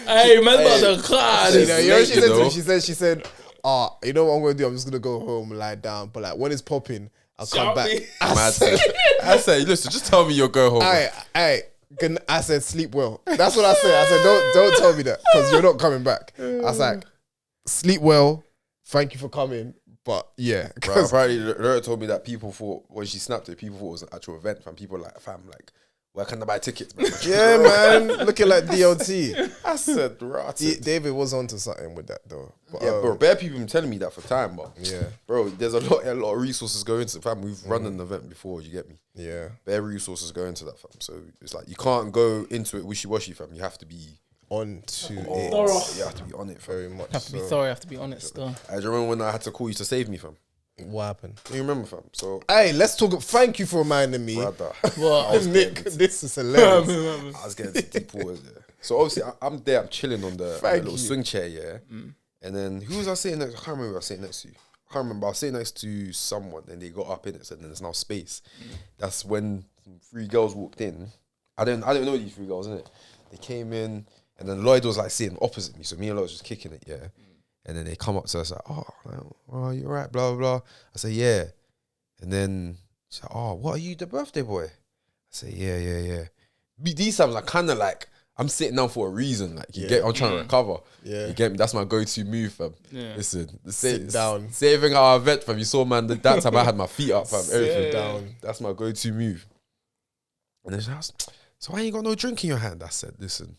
hey, man, about to cry. You know, you know what she said to though. me? She said, you know what I'm going to do? I'm just going to go home and lie down. But like, when it's popping, I'll come Shout back. me. I said, listen, just tell me you'll go home. I said, sleep well. That's what I said. I said, don't tell me that because you're not coming back. I was like, sleep well. Thank you for coming. But yeah. Bro, apparently, Loretta told me that people thought, when she snapped it, people thought it was an actual event. Fam. People like, fam, like, where can I buy tickets? Man? Yeah, man. Looking like DLT. I said, right. David was onto something with that though. But, Yeah, bro, bare people been telling me that for time, but Yeah. bro, there's a lot of resources going into fam. We've run an event before, you get me? Yeah. Bare resources go into that, fam. So it's like you can't go into it wishy-washy, fam. You have to be On to it. Thorough. You have to be on it, fam. Very much. Have to be so. thorough, have to be honest, though. I remember when I had to call you to save me, fam. What happened? You remember, fam? So, Hey, let's talk. Thank you for reminding me. brother, What? Nick, this is hilarious. I was getting to deep waters, yeah. So obviously, I'm there, I'm chilling on the Thank little you. swing chair, yeah. And then who was I sitting next? I can't remember who I was sitting next to. I can't remember. I was sitting next to someone, and they got up in it, so then there's now space. That's when 3 girls walked in. I don't know these 3 girls, innit? They came in, and then Lloyd was like sitting opposite me, so me and Lloyd was just kicking it, yeah. And then they come up to us like, oh, you're right, blah, blah, blah. I say, yeah. And then she's like, oh, what are you, the birthday boy? I say, yeah. These times I kind of like, I'm sitting down for a reason. Like, I'm trying to recover. Yeah. You get me? That's my go-to move, fam. Yeah. Listen, Sit down. Saving our event, fam. You saw, man, that time I had my feet up, fam. Everything Yeah. down. That's my go-to move. And then she asked, so why ain't got no drink in your hand? I said, listen,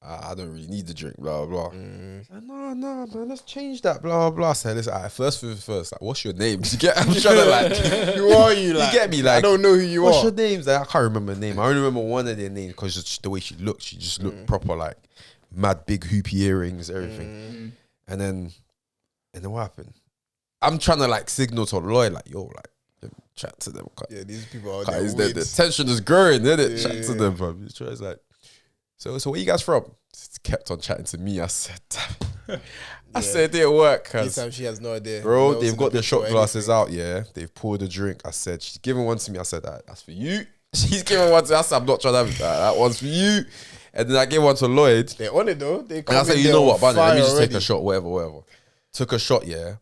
I don't really need the drink, blah, blah. She's like, no, man, let's change that, blah, blah. I said, listen, first, like, what's your name? You get, I'm trying to like, Who are you? Like, you get me? Like, I don't know who you what's are. your names? Like, I can't remember her name. I only remember one of their names because just the way she looked. She just looked proper, like, mad big hoopy earrings, everything. And then what happened? I'm trying to, like, signal to Lloyd, like, yo, like, chat to them. Yeah, these people are The tension is growing, isn't it? Chat to them, fam. It's like, so where you guys from? Just kept on chatting to me. I said, I said, it didn't work. This time she has no idea. Bro, Knows they've got the their shot picture or glasses out, yeah. They've poured a drink. I said, she's giving one to me. I said, that's for you. She's giving one to me. I said, I'm not trying to have that. That one's for you. And then I gave one to Lloyd. They're on it though. They And I said, in you there know on what, Bunny, let me fire just take already. a shot, whatever. Took a shot, yeah.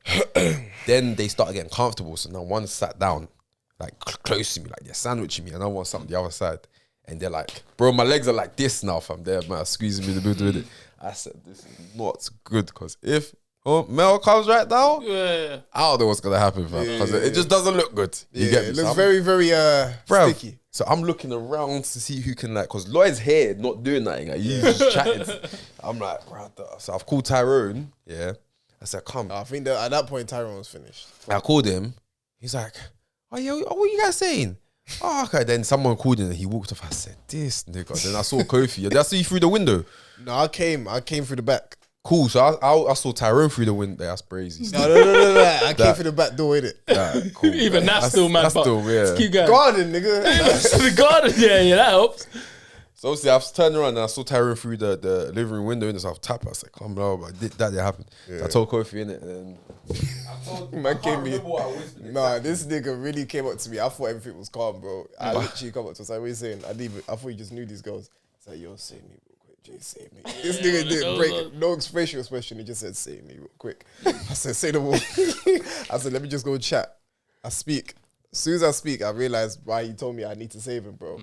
Then they started getting comfortable. So now one sat down, like close to me, like they're sandwiching me. Another one sat on the other side. And they're like, bro, my legs are like this now, fam. They're squeezing me the middle with it. I said, this is not good, because if Mel comes right now, Yeah. I don't know what's going to happen, fam. Because it just doesn't look good. You get me? It So looks I'm- very, very Bruv, sticky. So I'm looking around to see who can, like, because Lloyd's here not doing nothing. Like, he's just chatting. I'm like, brother. So I've called Tyrone, yeah. I said, come. I think that at that point Tyrone was finished. I called him. He's like, oh, yeah, what are you guys saying? Oh, okay. Then someone called him and he walked off. I said, this nigga. Then I saw Kofi. Did I see you through the window? No, I came through the back. Cool. So I saw Tyrone through the window. That's crazy. No. I came through the back door with it. Nah, cool. Even that's still mad. That's but still, yeah. let's keep going. Garden, nigga. The garden, yeah, that helps. So obviously I turned around and I saw Tyrone through the living room window and I was tap. I was like, come on, but that didn't happen. Yeah. So I told Kofi in it and then Man gave me. Nah, this nigga really came up to me. I thought everything was calm, bro. I literally come up to us like, what are you saying? I thought you just knew these girls. It's like, yo, save me real quick. Jay, save me. This nigga didn't break no facial expression. He just said, save me real quick. I said, say the word. I said, let me just go chat. I speak. As soon as I speak, I realized why he told me I need to save him, bro.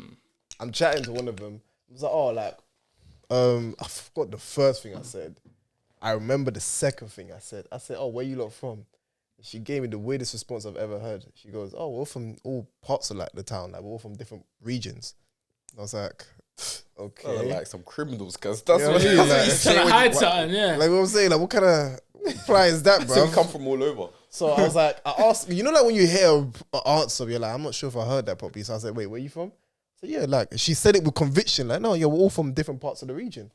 I'm chatting to one of them. I was like, oh, like, I forgot the first thing I said. I remember the second thing I said. I said, oh, where you lot from? She gave me the weirdest response I've ever heard. She goes, oh, we're all from all parts of like the town. Like, we're all from different regions. I was like, okay. like some criminals, cause that's Yeah, what it like, is. Trying to hide something, yeah. Like what I'm saying, like what kind of reply is that, bro? So we come from all over. So I was like, I asked, you know, like when you hear an answer, you're like, I'm not sure if I heard that properly. So I said, wait, where you from? So yeah, like she said it with conviction, like, no, yeah, we're all from different parts of the region.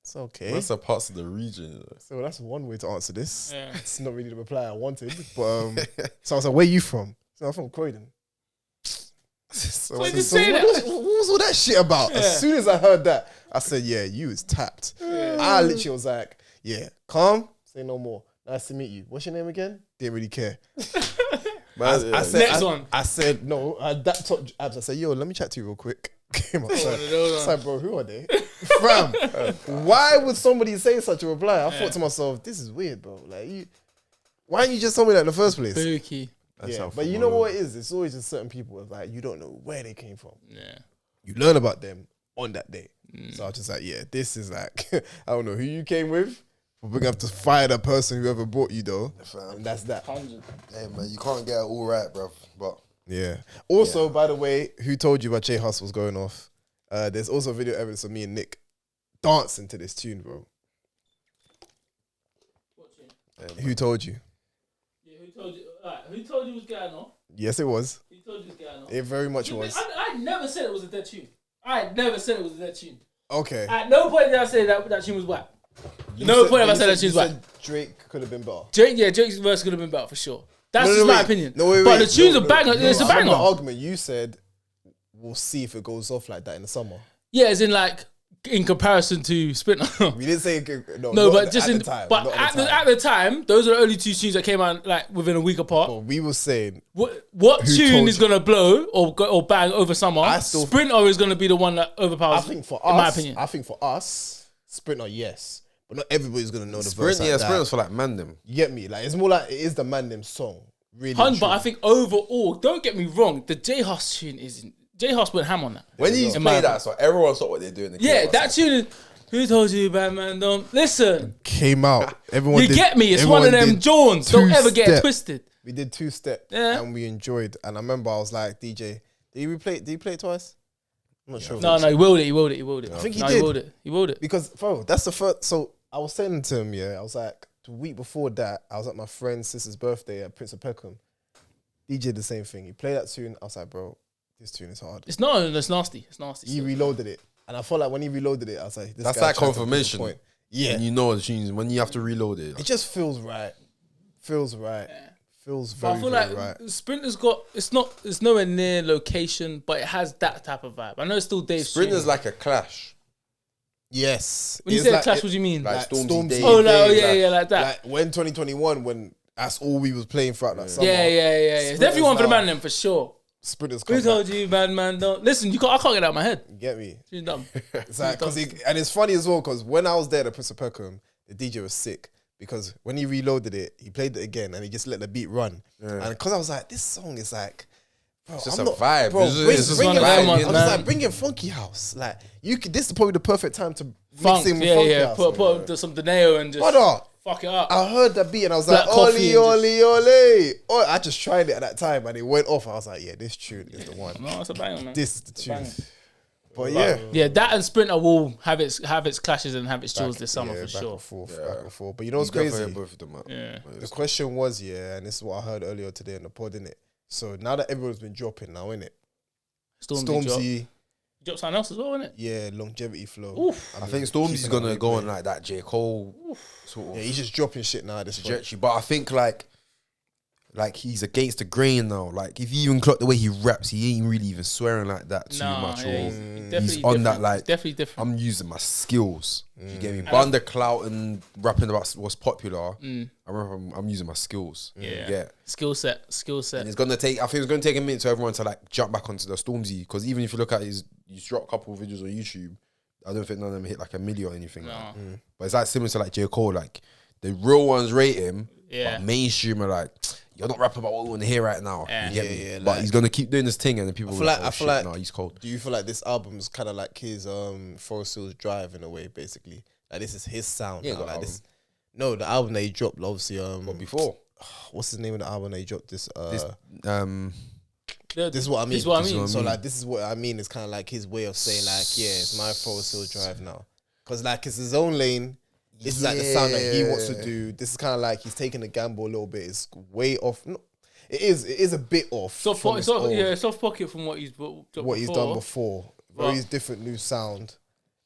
It's okay. What's the parts of the region? So that's one way to answer this. Yeah. It's not really the reply I wanted, but so I was like, where you from? So I'm from Croydon. So Why I did said, you say what that? was all that shit about? Yeah. As soon as I heard that, I said, yeah, you is tapped. I literally was like, yeah, calm, say no more. Nice to meet you. What's your name again? Didn't really care. I said, Next one. I said, no, that top abs. I said, yo, let me chat to you real quick. Came outside. I said, bro, who are they? Fam, why would somebody say such a reply? I thought to myself, this is weird, bro. Like, why didn't you just tell me that in the first place? Spooky. Yeah, but you know what it is? It's always just certain people, like, you don't know where they came from. Yeah. You learn about them on that day. So I was just like, yeah, this is like, I don't know who you came with, but we're going to have to fire that person whoever brought you, though. And that's that. 100. Hey man, you can't get it all right, bro. But Yeah. Also, by the way, who told you about J Hustle's going off? There's also video evidence of me and Nick dancing to this tune, bro. Who told you? Yeah, who told you? Alright, who told you it was going off? Yes, it was. Who told you it was going off? It very much was. I never said it was a dead tune. I never said it was a dead tune. Okay. At no point did I say that tune was whack. No point have I said that tune's whack. Drake could have been better. Drake's verse could have been better for sure. That's just my opinion. No, wait, but wait. the tune's a banger. It's a I remember banger. the argument you said, we'll see if it goes off like that in the summer. Yeah, as in like in comparison to Sprinter. We didn't say No, not but just at in the time. but not at the time, those are the only two tunes that came out like within a week apart. But we were saying What Who tune told is you? gonna blow or bang over summer? I still- Sprinter is gonna be the one that overpowers. I think for in my us, opinion. I think for us, Sprinter, yes. But not everybody's gonna know the Sprint, verse like yeah, that. Sprint was for like man them. You get me? Like it's more like it is the man them song. Really. But I think overall, don't get me wrong, the J Hus tune isn't. J Hus went ham on that. When you In my play that, so everyone saw what they're doing. Yeah, that tune is. Who told you, Batman? Don't listen. came out. Everyone You did, get me? It's one of everyone them did Jones. Don't ever get it two-step. twisted. We did 2-step Yeah. and we enjoyed. And I remember I was like, DJ, did he play it twice? I'm not sure. No, he willed it. He willed it. I think he no, did. He willed it. Because, bro, that's the first. So I was saying to him, yeah, I was like, the week before that, I was at my friend's sister's birthday at Prince of Peckham. DJ did the same thing. He played that tune. I was like, bro, this tune is hard. It's not. It's nasty. It's nasty. He reloaded it. And I felt like when he reloaded it, I was like, this That's guy's like trying to prove a confirmation. point. Yeah. And you know the tunes when you have to reload it. It just feels right. Feels right. Feels But very, I feel very like right. Sprinter's got. It's nowhere near location, but it has that type of vibe. I know it's still Dave. Sprint is Stream. like a clash. Yes. When you It's say like Clash, it- what do you mean? Like Stormzy Stormzy Day. Oh, no, Day, yeah, like that. Like when 2021, when that's all we was playing throughout that summer. Yeah. It's definitely one for the now- man then for sure. Sprinters Who come told back. you, man? Don't listen. I can't get it out of my head. Get me? She's dumb. It's like, and it's funny as well because when I was there at Prince of Peckham, the DJ was sick because when he reloaded it, he played it again and he just let the beat run. And because I was like, this song is like, bro, It's just I'm a vibe. Bro, It's just- bring, it's just bring one it of them back. ones, I'm just man. like, bring in Funky House. Like, you could. This is probably the perfect time to Funk, mix in with Funky House. Put some Deneo and just Brother, fuck it up. I heard that beat and I was Black like, coffee Oli, and Oli. Oh, I just tried it at that time and it went off. I was like, yeah, this tune is the one. No, it's a banger, man. This is the tune. banger. But yeah. Yeah, that and Sprinter will have its clashes and have its chills this summer Yeah, for back sure. and forth, back and forth. But you know what's You definitely crazy? hear both of them out. Yeah. The question was, yeah, and this is what I heard earlier today in the pod, innit? So now that everyone's been dropping now, innit? Stormzy. Stormzy, Drop something else as well, innit? Yeah, longevity flow. Oof. I think Stormzy's gonna go on like that J. Cole sort of Yeah, he's just dropping shit now. This point. trajectory. But I think like he's against the grain now. Like if you even clock the way he raps, he ain't really even swearing like that too much. Yeah, Or he's on that different. like He's definitely different. I'm using my skills. You get me? Bunda clout and rapping about what's popular. I remember I'm using my skills. Yeah. Skill set. And it's gonna take. I think it's gonna take a minute for everyone to like jump back onto the Stormzy, because even if you look at he's dropped a couple of videos on YouTube, I don't think none of them hit like a million or anything. No. Like. But it's like similar to like J. Cole. Like the real ones rate him, Yeah. but mainstream are like, you're not rapping about what we want to hear right now. Yeah. You get Yeah, me? yeah, But like- he's gonna keep doing this thing, and then people. I feel like no, he's cold. Do you feel like this album is kind of like his Forest Hills Drive in a way, basically? Like this is his sound. Yeah, now. got Like album. this. No, the album that he dropped, obviously. But before What's the name of the album that he dropped? This this, this is what I mean. This is what I mean. So like, this is what I mean. It's kind of like his way of saying like, yeah, it's my Forest Hills Drive now, because like it's his own lane. This is like the sound that he wants to do. This is kind of like he's taking a gamble a little bit. It's way off. No, it is a bit off. Soft from pocket, his old- soft pocket from what he's done before. But- Very different new sound,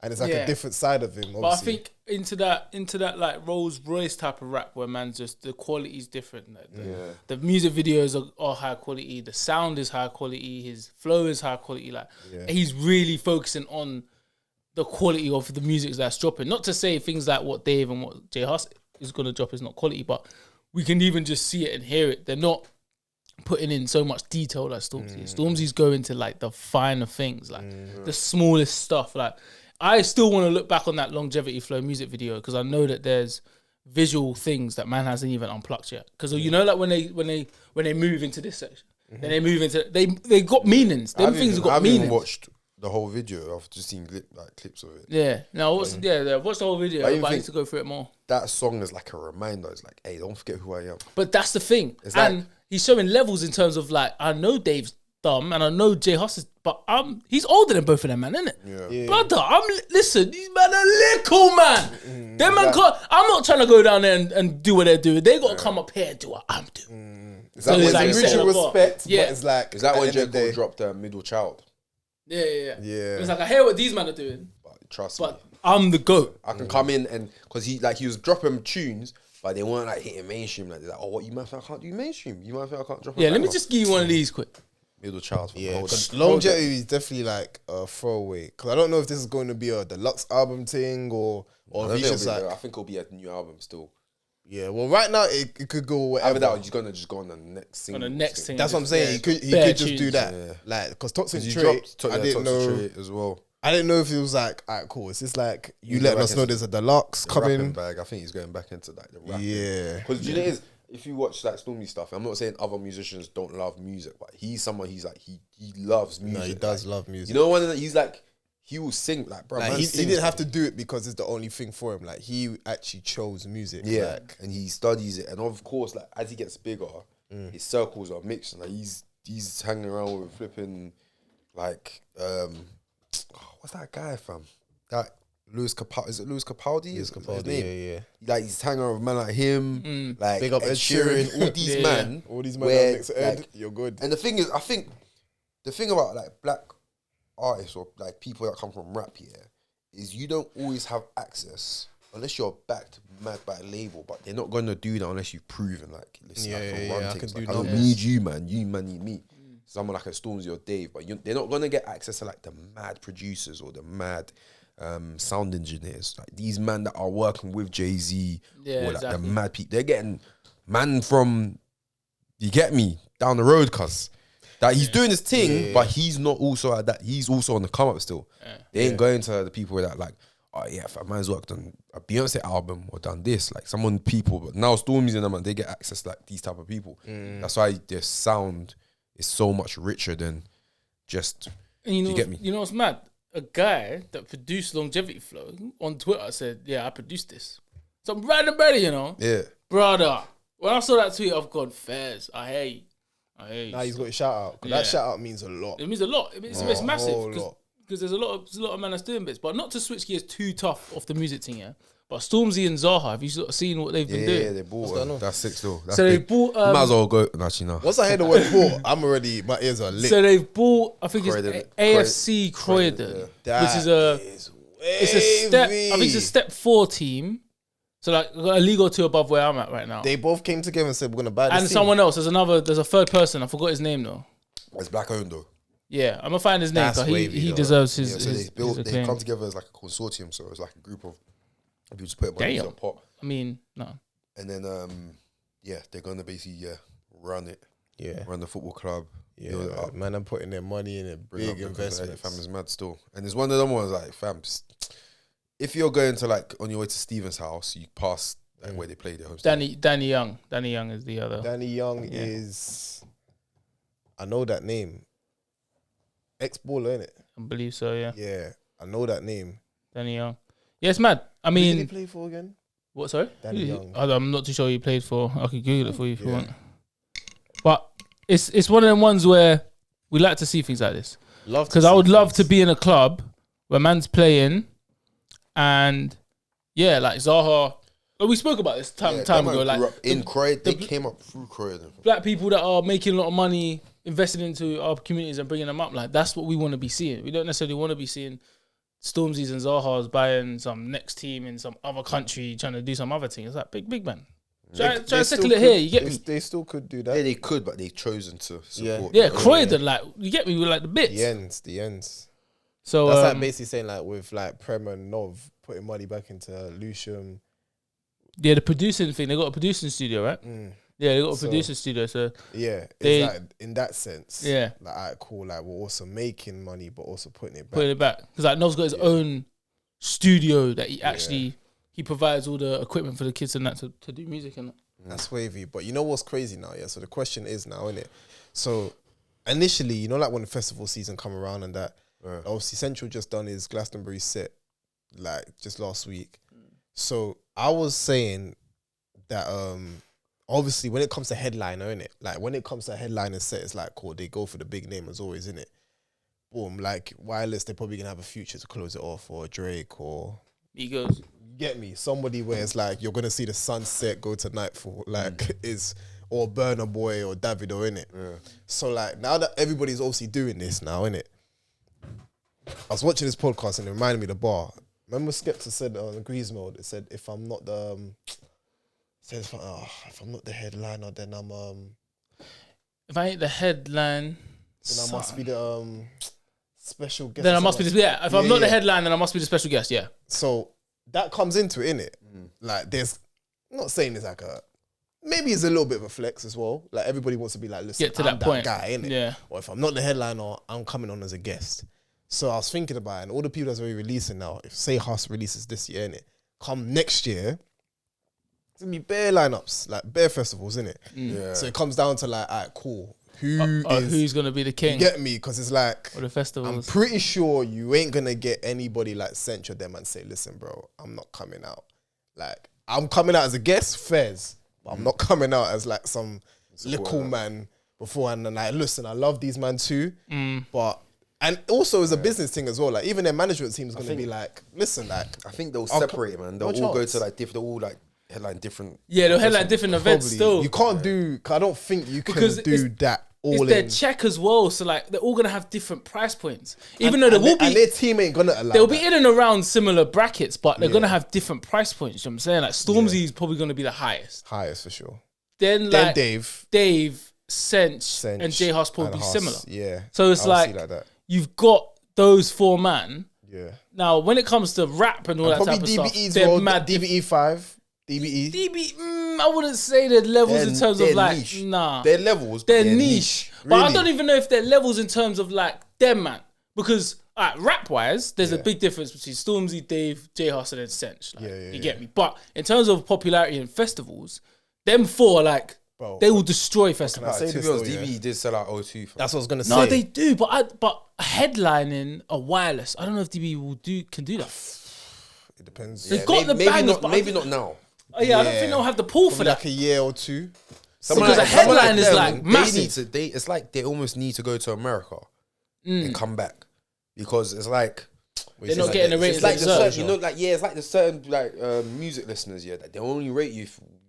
and it's like Yeah. a different side of him. Obviously. But I think into that like Rolls Royce type of rap where man's just the quality is different. Like the music videos are high quality. The sound is high quality. His flow is high quality. Like he's really focusing on the quality of the music that's dropping. Not to say things like what Dave and what J Hus is gonna drop is not quality, but we can even just see it and hear it. They're not putting in so much detail like Stormzy. Stormzy's going to like the finer things, like the smallest stuff. Like I still want to look back on that Longevity Flow music video because I know that there's visual things that man hasn't even unplugged yet. Because you know, like when they move into this section, then they move into they got meanings. Them things have got I've meanings. even watched the whole video. I've just seen clips of it. Yeah. Now watch watch the whole video, I even but I need think- to go through it more. That song is like a reminder. It's like, hey, don't forget who I am. But that's the thing. It's And like- he's showing levels in terms of like, I know Dave's dumb and I know J Hus is, but he's older than both of them, man, isn't it? Yeah. Brother, listen, these man are little, man. Them man can't, I'm not trying to go down there and do what they're doing. They got to come up here and do what I'm doing. It's So like, it's it's like like setting mutual up respect, Yeah. but it's like Is that at when the J. end of the Cole day- dropped Middle Child? Yeah. Yeah. It's like, I hear what these men are doing, But trust me, but I'm the GOAT. I can come in and because he was dropping tunes, but they weren't like hitting mainstream. Like they're like, oh, what you might think I can't do mainstream? You might think I can't drop. a Yeah, let me banger?" just give you one of these quick. Middle Child. Yeah, Hold 'cause on. longevity is definitely like a throwaway. Because I don't know if this is going to be a deluxe album thing or I if don't he's think just it'll be like there. I think it'll be a new album still. yeah. Well, right now it could go whatever. Either that or he's gonna just go on the next single. On the next thing. That's what I'm saying. Yeah, He bare could just do tunes. that. Yeah. Like because Toxic Because Trait, dropped I didn't know. Trait as well. I didn't know if it was like, alright, cool. It's just like you He's letting going us back know into there's a deluxe The rapping coming. bag. I think he's going back into like the rapping. Yeah. Because you know, it is, if you watch like Stormy stuff, I'm not saying other musicians don't love music, but he's someone. He's like he loves music. No, he does Like, love music. You know, one that he's like he will sing like bro. Like man he sings, didn't have bro. to do it because it's the only thing for him. Like he actually chose music. Yeah, Like, and he studies it, and of course, like as he gets bigger, his circles are mixed. Like he's hanging around with flipping, like what's that guy fam? That Louis Capaldi. Is it Louis Capaldi? Is his Capaldi, name? yeah. Like he's hanging around with men like him, like Big up Ed Ed Sheeran, Sheeran. all these Yeah. man, All these men where, are next to Ed. like, You're good. and the thing is, I think the thing about like black artists or like people that come from rap here is you don't always have access unless you're backed mad by a label, but they're not gonna do that unless you've proven like listen, Yeah, I can yeah, run yeah, I things. can Like, do I don't numbers. need you, man. You man need me. Someone like a Stormzy or Dave, but they're not gonna get access to like the mad producers or the mad sound engineers. Like these men that are working with Jay-Z Yeah, or like exactly. the mad people. They're getting man from you get me down the road, cuz. That he's doing his thing, but he's not also at that. He's also on the come up still. They ain't going to the people that like, oh yeah, if a man's worked on a Beyonce album or done this, like someone people. But now Stormzy's in them and they get access to like these type of people. That's why their sound is so much richer than just. And you know, you get me? You know what's mad? A guy that produced Longevity Flow on Twitter said, "Yeah, I produced this." So I'm right about it, you know, Yeah, brother. When I saw that tweet, I've gone, "Fairs, I hate." Now he's got a shout out. 'Cause Yeah. that shout out means a lot. It means a lot. It's whole massive lot. because there's a lot of men that's doing bits. But not to switch gears too tough off the music thing, yeah. But Stormzy and Zaha, have you seen what they've been doing? Yeah, they bought her. That's sick though. That's So they big. bought. Might as well go. Actually, no. Once I hear the word bought, I'm already, my ears are lit. So they've bought. I think Croydon. it's AFC Croydon, which is it's a step. I think it's a step 4 team. So like a league or 2 above where I'm at right now. They both came together and said, we're going to buy this and team. someone else. There's a third person. I forgot his name though. It's black owned though. Yeah, I'm gonna find his name That's because wavy, he though. deserves Yeah, his. so his they acclaim. come together as like a consortium. So it's like a group of people just put money in a Damn. pot, I mean, no. and then they're gonna basically run it. Yeah. Run the football club. Yeah, build it up, man, I'm putting their money in a bring up big the concert. investment. Fam is mad still, and it's one of them ones like fam. If you're going to like on your way to Steven's house, you pass like where they play their home. Danny Young. Danny Young is the other. Danny Young is, I know that name. Ex-baller, innit? I believe so. Yeah, Yeah, I know that name. Danny Young. Yeah, it's mad. I Who did he mean, play for again? what? Sorry, Danny Young. I'm not too sure who he played for. I could Google it for you if you Yeah. want. But it's one of them ones where we like to see things like this. Love to Because I see would love to things. be in a club where man's playing, and yeah, like Zaha. Like we spoke about this time ago. Like in Croydon, they the- came up through Croydon. black people that are making a lot of money, investing into our communities and bringing them up. Like that's what we want to be seeing. We don't necessarily want to be seeing Stormzy's and Zaha's buying some next team in some other country trying to do some other thing. It's like big man. Try and They settle still it here. could- You get me? They still could do Yeah, that. they could, but they've chosen to support. Yeah, Croydon. Like you get me with like the bits. The ends. So That's like basically saying like with like Prem and Nov putting money back into Lucian. yeah, the producing thing. They got a producing studio, right? Yeah, they got a So- producing studio. So Yeah, They- it's like in that sense. Yeah. Like, alright, cool. Like we're also making money, but also putting it back. putting it back because like Nov's got his own studio that he actually he provides all the equipment for the kids and that to do music and that. That's wavy. But you know what's crazy now? Yeah. So the question is now, innit? So initially, you know, like when the festival season come around and that, obviously Central just done his Glastonbury set, like just last week. So I was saying that obviously when it comes to headliner, innit? Like when it comes to headliner set, it's like cool. They go for the big name as always, innit? Boom. Like Wireless, they're probably gonna have a Future to close it off, or Drake, or Egos. get me somebody where it's like you're gonna see the sunset go to nightfall, like is or Burna Boy or Davido in it. So like now that everybody's obviously doing this now, innit? I was watching this podcast and it reminded me of the bar. Remember Skepta said on the Grease Mode, it said if I'm not the if I'm not the headliner, then I'm If I ain't the headline, then I must be the special guest. then or I must be something. the, If I'm not the yeah. headline, then I must be the special guest. Yeah. So that comes into it, innit? Like there's, I'm not saying it's like a, maybe it's a little bit of a flex as well. Like everybody wants to be like, listen, Get to I'm that point. guy, innit? Yeah. Or if I'm not the headliner, I'm coming on as a guest. So I was thinking about it, and all the people that's already releasing now, if say Huss releases this year, innit? Come next year, it's gonna be bare lineups, like bare festivals, innit? Yeah. So it comes down to like, alright, cool. Who's gonna be the you king get me? Because it's like, or the I'm festivals? pretty sure you ain't gonna get anybody like Central them and say, listen, bro, I'm not coming out. Like, I'm coming out as a guest, fairs, but I'm not coming out as like some little man beforehand. And like, listen, I love these man too, but and also as a business thing as well. Like, even their management team is gonna be like, listen, like, I think they'll separate, man. They'll no all go chance. to like they'll all like headline different. Yeah, they'll headline different events probably still. you can't do. I don't think you can Because do that It's all their in. check as well, so like they're all gonna have different price points. Even though there will and be, their team ain't gonna allow. they'll that. be in and around similar brackets, but they're gonna have different price points. You know what I'm saying? Like Stormzy is probably gonna be the highest. highest for sure. Then Then like Dave, Sench, and J Huss probably and Huss, similar. Yeah. So it's I would see like, that. you've got those 4 man. Yeah. Now when it comes to rap and all that Probably type of stuff, DBE's they're well, mad. DBE 5. DBE. I wouldn't say they're levels in terms of They're like niche. nah. They're levels. They're but niche. But I Really? don't even know if they're levels in terms of like them, man. Because rap wise, there's a big difference between Stormzy, Dave, J Huss, and then Sench. Like, you get me? But in terms of popularity in festivals, them 4 like Bro, they will destroy I festivals. say To this be honest, though, yeah? DB did sell out O2. fam. That's what I was gonna say. No, they do, but headlining a Wireless, I don't know if DB can do that. It depends. They've got the bangers, but maybe not now. Oh, yeah, I don't think they'll have the pull for Probably that. like a year or two. Because a headline is like they massive. need to. It's like they almost need to go to America and come back because it's like they're not getting the ratings. It's like they the deserve. certain, it's like the certain like music listeners, that they only rate you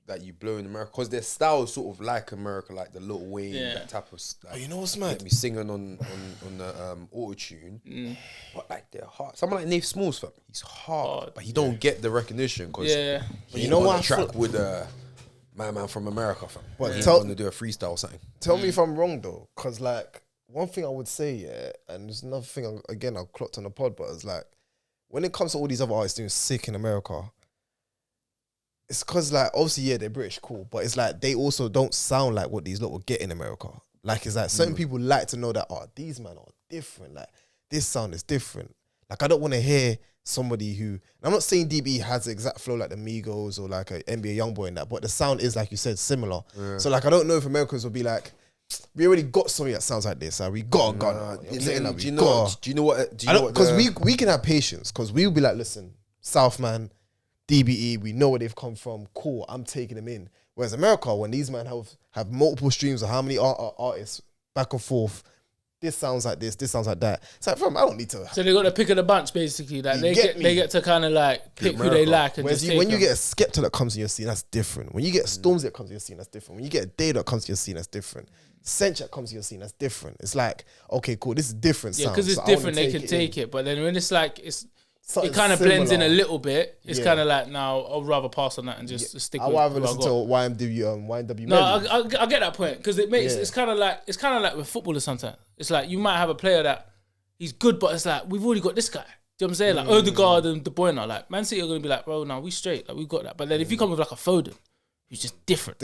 that you blow in America because their style is sort of like America, like the Lil Wayne, that type of. Like, you know what's mad? Get me singing on the auto tune, but like they're hard. Someone like Nate Smalls, fam, he's hard, but he don't get the recognition because you know what? Track with my man from America, fam. But he's going to do a freestyle or something. Tell me if I'm wrong though, because like one thing I would say, and there's another thing again I clocked on the pod, but it's like when it comes to all these other artists doing sick in America. It's because, like, obviously, they're British, cool. But it's like, they also don't sound like what these lot will get in America. Like, it's like, certain people like to know that, these men are different. Like, this sound is different. Like, I don't want to hear somebody who... I'm not saying DB has the exact flow like the Migos or like a NBA Youngboy in that, but the sound is, like you said, similar. Yeah. So, like, I don't know if Americans will be like, we already got something that sounds like this. Like, we got a gun. Do you know what? Because we can have patience. Because we will be like, listen, Southman... DBE, we know where they've come from. Cool, I'm taking them in. Whereas America, when these men have multiple streams of how many artists back and forth, this sounds like this sounds like that. It's like, fam, I don't need to. So they got the pick of the bunch, basically. Like they get to kind of like pick who they like. And whereas when you get a Skepta that comes in your scene, that's different. When you get a Stormzy that comes in your scene, that's different. When you get a Day that comes in your scene, that's different. Sench that comes in your scene, that's different. It's like, okay, cool, this is different. Yeah, because it's different, they can take it. But then when it's like it kind of blends in a little bit. It's kind of like, now I'll rather pass on that and just stick with I'll rather listen to YNW. No, I get that point because it makes it's kind of like with footballers sometimes. It's like you might have a player that he's good, but it's like we've already got this guy. Do you know what I'm saying? Like Odegaard and De Bruyne, like Man City are gonna be like, bro, no, we straight, like we got that. But then if you come with like a Foden, who's just different,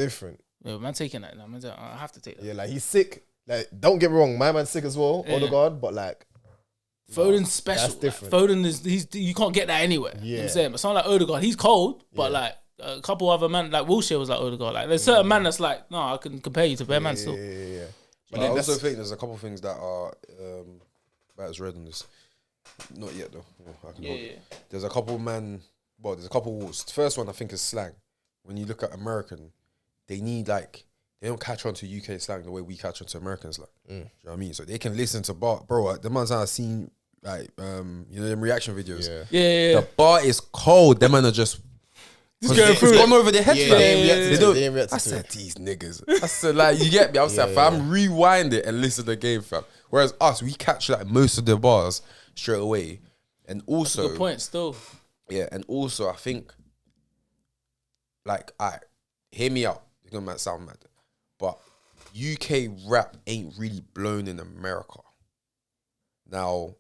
man taking that. I have to take that. Yeah, like he's sick. Like, don't get me wrong, my man's sick as well, Odegaard, but like. Foden's special. That's different. Like, Foden you can't get that anywhere. Yeah. You know what I'm saying? But someone like Odegaard, he's cold, but like a couple other men, like Wilshere was like Odegaard. Like there's certain man that's like, no, I can compare you to bare man still. Yeah. But I also think there's a couple of things that are about as red on this. Not yet though. There's a couple there's a couple walls. The first one I think is slang. When you look at American, they don't catch on to UK slang the way we catch on to American slang. Do you know what I mean? So they can listen to bro, the ones I've seen, like, them reaction videos. Yeah. The bar is cold. Them man are just it's gone over their head. I said, these niggas. I said, like, you get me? I was like, fam, rewind it and listen to the game, fam. Whereas us, we catch like most of the bars straight away. And also... That's a good point still. Yeah, and also I think, like, hear me out. It's going to sound mad. But UK rap ain't really blown in America. Now,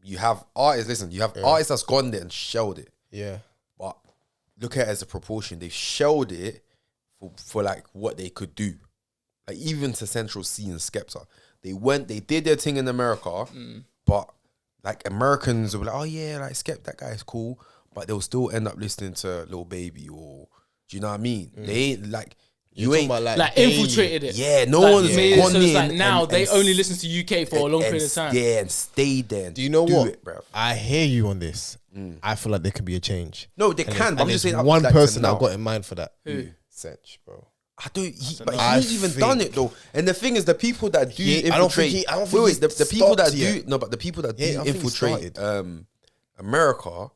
you have artists, artists that's gone there and shelled it. Yeah. But look at it as a proportion. They've shelled it for like what they could do. Like even to Central C and Skepta. They did their thing in America, but like Americans will be like, oh yeah, like that guy is cool. But they'll still end up listening to Lil Baby or, do you know what I mean? They ain't like... You ain't like infiltrated it. Yeah, no one's gone so in. It's like now they only listen to UK for a long period of time. Yeah, and stay there. Do you know what? It, bruv. I hear you on this. I feel like there could be a change. No, they can. But I'm just saying, one person I've got in mind for that. Who? Sench, bro. I don't. He ain't even done it though. And the thing is, the people that do infiltrate. I don't think the people that do. No, but the people that do infiltrate America,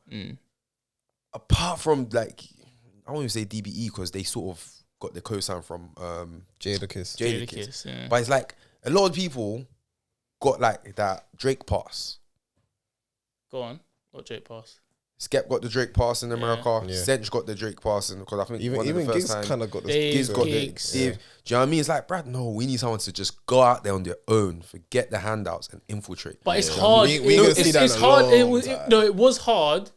apart from like, I won't even say DBE because they sort of got the cosign from Jadakiss. Yeah. But it's like a lot of people got like that Drake pass. Go on, what Drake pass? Skep got the Drake pass in America. Yeah. Sench got the Drake pass because I think even the first Gigs time kind of got the Gigs got the. Do you know what I mean? It's like, Brad, no, we need someone to just go out there on their own, forget the handouts, and infiltrate. But it's hard. It's hard. It was hard.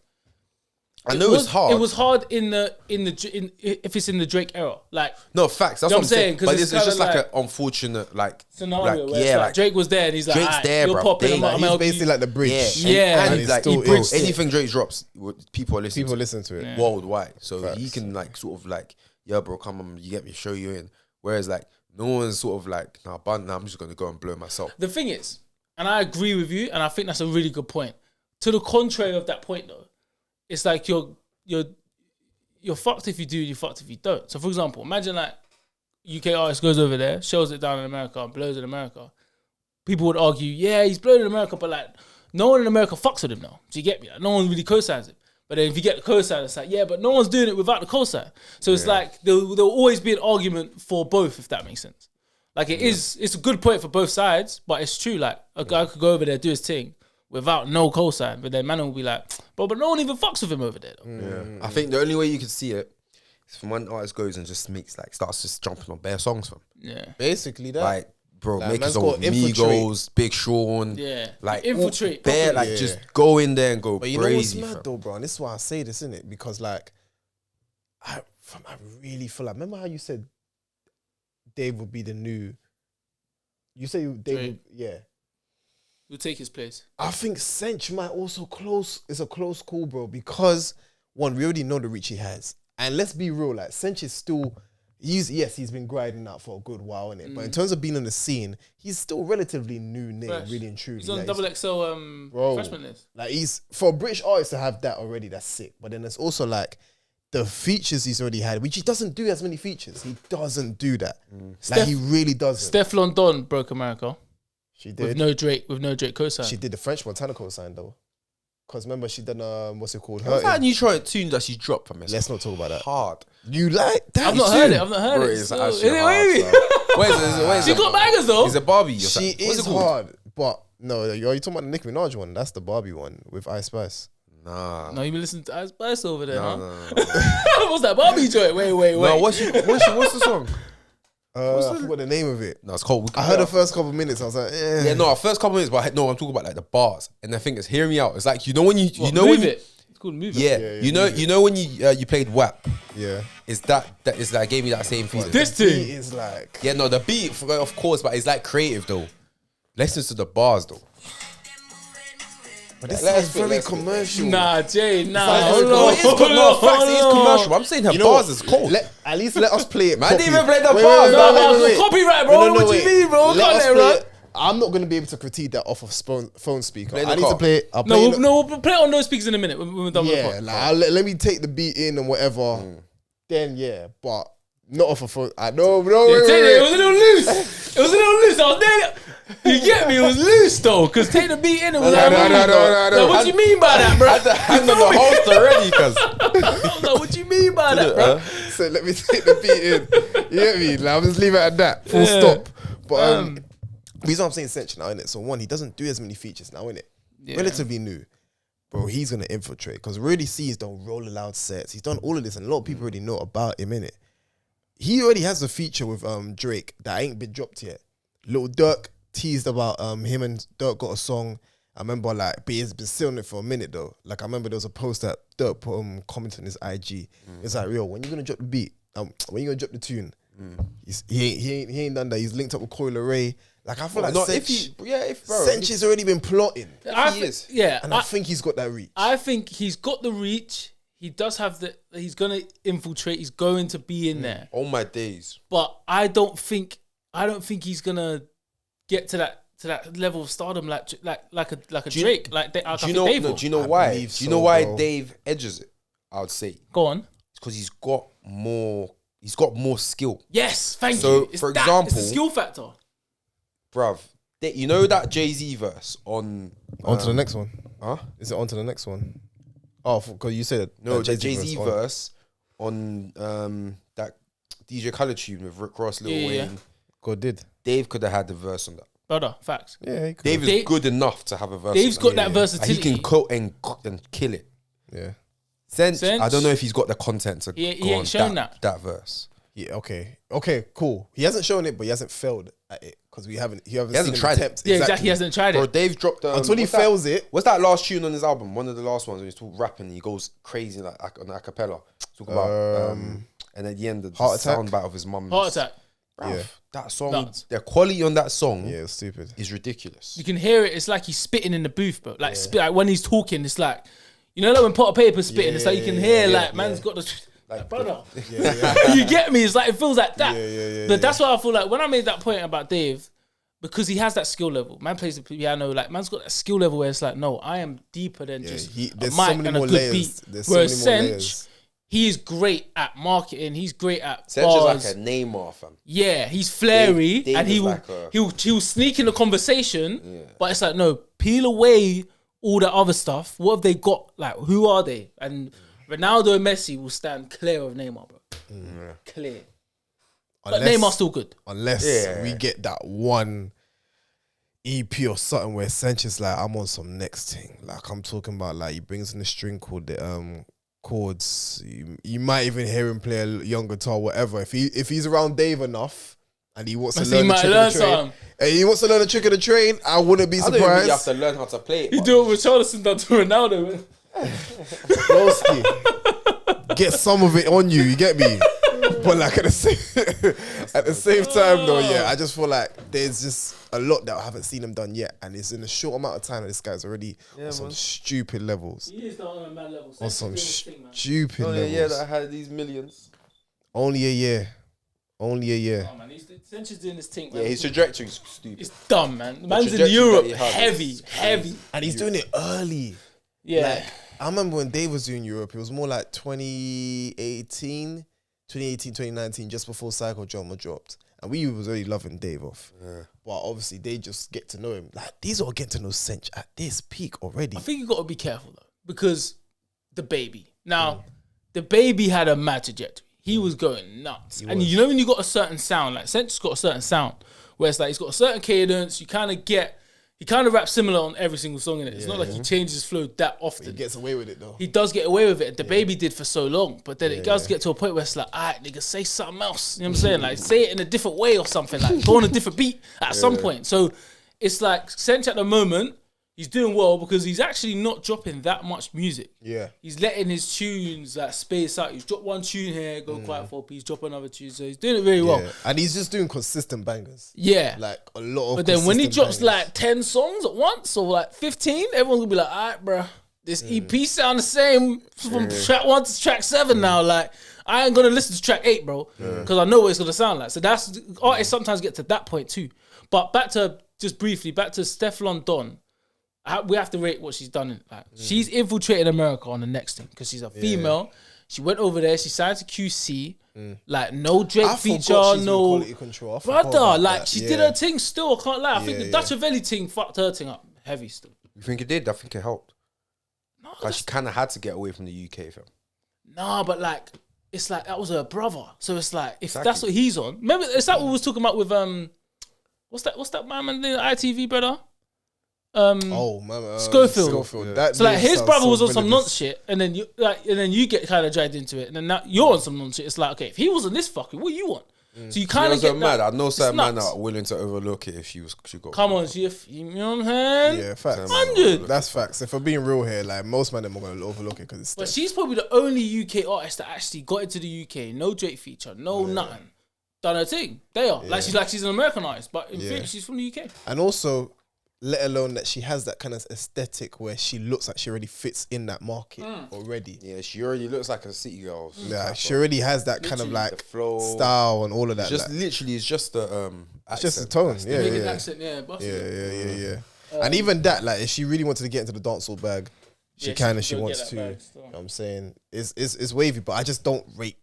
I know it's hard. It was hard if it's in the Drake era, like no facts. That's what I'm saying. But it's just like an unfortunate scenario where Drake was there and he's like, Drake's there, you're bro. popping. He's basically like the bridge. Yeah, and like anything Drake drops, people are listening. People listen to it worldwide, so he can like sort of like, yeah, bro, come on, you get me, show you in. Whereas like no one's sort of like, nah, I'm just gonna go and blow myself. The thing is, and I agree with you, and I think that's a really good point. To the contrary of that point, though. It's like you're fucked if you do, you're fucked if you don't. So for example, imagine like UK artist goes over there, shows it down in America, and blows in America. People would argue, yeah, he's blown in America, but like no one in America fucks with him now. Do you get me? Like, no one really co-signs him. But then if you get the cosign, it's like, yeah, but no one's doing it without the cosign. So it's like there'll always be an argument for both, if that makes sense. Like it's a good point for both sides, but it's true. Like a guy could go over there, do his thing without no cosign, but then man will be like, but no one even fucks with him over there. I think the only way you can see it is from when artist goes and just starts just jumping on bare songs from. Yeah. Basically that. Like, bro, Like, make man's his own got infiltrate. Migos, Big Sean. Yeah. Like, Infiltrate bare, properly. like, just go in there and go But you know crazy. what's mad fam. though, bro? And this is why I say this, innit? Because like, I really feel like, remember how you said Dave would be the new, you say Dave Drake. would, yeah. Who'll take his place? I think Sench might also it's a close call, bro, because one, we already know the reach he has. And let's be real, like Sench is still, he's been grinding out for a good while, innit? But in terms of being on the scene, he's still relatively new name, Fresh. really and truly. He's on Like, double XL bro, freshman list. like he's, for a British artist to have that already, that's sick. But then there's also like the features he's already had, which he doesn't do as many features. He doesn't do that. Like he really doesn't. Stefflon Don broke America She with did. no Drake cosign. She did the French Montana co-sign though. Because remember she done what's it called? What's that Hurting. new tune that she dropped from it? Let's not talk about that. Hard. You like that? I've not tune? heard it. I've not heard Bro, it. it's So, actually is it hard, wavy? fam. Where's She it? got bangers though. Is it Barbie? She What's is it called? hard, but no, you're talking about the Nicki Minaj one. That's the Barbie one with Ice Spice. Nah. No, you been listening to Ice Spice over there, huh? No. What's that Barbie joint? Wait. No, what's the song? I forgot the name of it. No, it's called. I heard the first couple of minutes. I was like, eh. Yeah, no, our first couple minutes, but no, I'm talking about like the bars. And the thing is, hear me out. It's like, you know when you What, know Move when you, It. It's called Move It. yeah, you know when you played WAP. Yeah. Is that is that gave me that same feeling? This He thing. is like, Yeah, no, the beat, of course, but it's like creative though. Listen to the bars though. but this Let's is spit, very let's spit. commercial. Nah, Jay, nah. like- Hold No, on, it is hold No, on, facts, it is hold on. commercial. I'm saying her You know bars what? is cold. At least let us play it. Man didn't even properly. play the Wait, bars. wait, No, wait, wait, wait. copyright, bro. What do you mean, bro? Let Can't us let it play run. it. I'm not gonna be able to critique that off of phone speaker. Play in I the need to car. play it. I'll play it. We'll play it on those speakers in a minute when we're done with the Yeah, pod. like let me take the beat in and whatever. Then yeah, but not off a phone. I know, no, Yeah, wait, take it. It wait, was a little loose. It was a little loose. I was there. You get me? It was loose though, because take the beat in. It was like, no. Like, what do you mean by that, bro? Had the hand on the host already, cuz. I was like, what do you mean by that, bro? So let me take the beat in. You get me? Like, I'll just leave it at that. Full Yeah. stop. But the reason I'm saying Sench now, innit? So one, he doesn't do as many features now, innit? Yeah. Relatively new. Bro, he's gonna infiltrate. Because really see he's done Roll Aloud sets. He's done all of this and a lot of people already know about him, innit? He already has a feature with Drake that ain't been dropped yet. Lil Durk teased about him and Durk got a song. I remember like, but he's been sitting on it for a minute though. Like I remember there was a post that Durk put commented on his IG. It's like, yo, when you gonna drop the beat? When you gonna drop the tune? He ain't done that. He's linked up with Coil Ray. Like I feel like Not Sench, if bro. Sench has already been plotting, I he thi- is. Yeah, and I think he's got that reach. I think he's got the reach. He does have the. He's gonna infiltrate. He's going to be in there. All my days. But I don't think he's gonna get to that level of stardom like a you- Drake. Like I Do you think know? Dave No, will. do you know I why? believe Do you know so, why bro. Dave edges it? I would say it's Go on. because he's got more skill, Yes, thank So, you. It's for it's the example- skill factor. bruv. You know that Jay-Z verse on On to the next one. huh? Is it on to the next one? Oh, because you said No, that the Jay-Z on. verse on that DJ Khaled tune with Rick Ross, Lil Yeah, Wayne. yeah. God did. Dave could have had the verse on that. Brother, facts. Yeah, he could. Dave is Dave- good enough to have a verse. Dave's on got that. that yeah. Like, versatility. he can cook and kill it. Yeah. Sench, I Sench? don't know if he's got the content to He go ain't on shown that verse. Yeah, okay. Okay, cool. He hasn't shown it, but he hasn't failed at it. Because he hasn't hasn't seen him tried it. attempt. Yeah, exactly. He hasn't tried Bro, it. Dave dropped Until he what's that? fails it. What's that last tune on his album? One of the last ones when he's talking rapping, he goes crazy like on a cappella. Talk about and at the end the Heart Attack? sound bite of his mum. Heart attack. Bruv, Yeah. that song, Nuts. the quality on that song Yeah, it's stupid. is ridiculous. You can hear it. It's like he's spitting in the booth, bro. Like, like when he's talking, it's like, you know, like when Potter Paper's spitting, it's like you can hear, like, man's got the. Like, brother, you get me? It's like it feels like that. But that's why I feel like when I made that point about Dave, because he has that skill level. Man plays the piano, like man's got that skill level where it's like, no, I am deeper than just a there's mic so many and a more good layers. beat. There's so Whereas many more Sench, layers. he is great at marketing. He's great at Sench bars. is like a Neymar, fam. Yeah, he's flary Dave and is he will like a- he'll sneak in the conversation, but it's like no, peel away all that other stuff, what have they got? Like, who are they? And Ronaldo and Messi will stand clear of Neymar, bro. Clear. But Neymar's still good. Unless we get that one EP or something where Sanchez like, I'm on some next thing. Like, I'm talking about, like, he brings in a string called the chords. You might even hear him play a young guitar, whatever. If he's around Dave enough and he wants to learn the trick of the train, and he wants to learn the trick of the train, I wouldn't be surprised. I don't think you have to learn how to play it. You do it with Richarlison done to Ronaldo. Broski, get some of it on you. You get me? But like at the same time though, yeah, I just feel like there's just a lot that I haven't seen him done yet, and it's in a short amount of time that this guy's already on some stupid levels. He is on a mad level. On some stupid levels. Yeah, that I had these millions. Only a year. Oh man, Sanchez doing this thing. Yeah, his trajectory's stupid. It's dumb, man. The man's in Europe, heavy, and he's doing it early. Yeah, like, I remember when Dave was doing Europe, it was more like 2018, 2019, just before Psycho Drama dropped. And we was already loving Dave off. Yeah. But obviously, they just get to know him. Like, these all get to know Sench at this peak already. I think you got to be careful, though. Because the baby. Now, the baby had a mad trajectory. He was going nuts. And you know when you got a certain sound, like Sench's got a certain sound, where it's like he's got a certain cadence, you kind of get... He kind of raps similar on every single song in it. It's not like he changes his flow that often. He gets away with it though. He does get away with it. The baby did for so long, but then it does get to a point where it's like, all right, nigga, say something else. You know what I'm saying? Like, say it in a different way or something. Like, go on a different beat at some point. So it's like Sench at the moment, he's doing well because he's actually not dropping that much music. Yeah. He's letting his tunes like space out. He's dropped one tune here, go quiet for a piece, drop another tune. So he's doing it really well. And he's just doing consistent bangers. Yeah. Like a lot of But then when he drops like 10 songs at once or like 15, everyone's gonna be like, all right, bro, this EP sound the same from track 1 to track 7 now. Like, I ain't gonna listen to track 8, bro, because I know what it's gonna sound like. So that's, artists sometimes get to that point too. But back to Stefflon Don. We have to rate what she's done. Like, she's infiltrated America on the next thing because she's a female. She went over there. She signed to QC. Like, no Drake feature, no quality control. Brother. Like, she did her thing still. I can't lie. I think the Dutch Avelli thing fucked her thing up heavy still. You think it did? I think it helped. No, like, she kind of had to get away from the UK film. Nah, but like, it's like that was her brother. So it's like, if that's what he's on. Remember, it's like what we was talking about with what's that man, the ITV brother? Schofield. So like his brother was on some nonce shit, and then you get kind of dragged into it, and then now you're on some nonce shit. It's like, okay, if he was on this fucking, what you want? So you kind of get mad. I know certain men are willing to overlook it if she got. Come on, you know what I'm saying? Yeah, facts. 100. That's facts. If we're being real here, like most men are gonna overlook it because it's. But she's probably the only UK artist that actually got into the UK. No Drake feature, no nothing. Done her thing. They are she's an American artist, but in theory she's from the UK. And also, let alone that she has that kind of aesthetic where she looks like she already fits in that market already. Yeah, she already looks like a city girl. Yeah, she already has that kind of like flow, style and all of that. Just like, literally, it's just the it's just the tone. Yeah, accent. Yeah. And even that, like, if she really wanted to get into the dancehall bag, she can if she wants to. You know what I'm saying? It's wavy, but I just don't rate.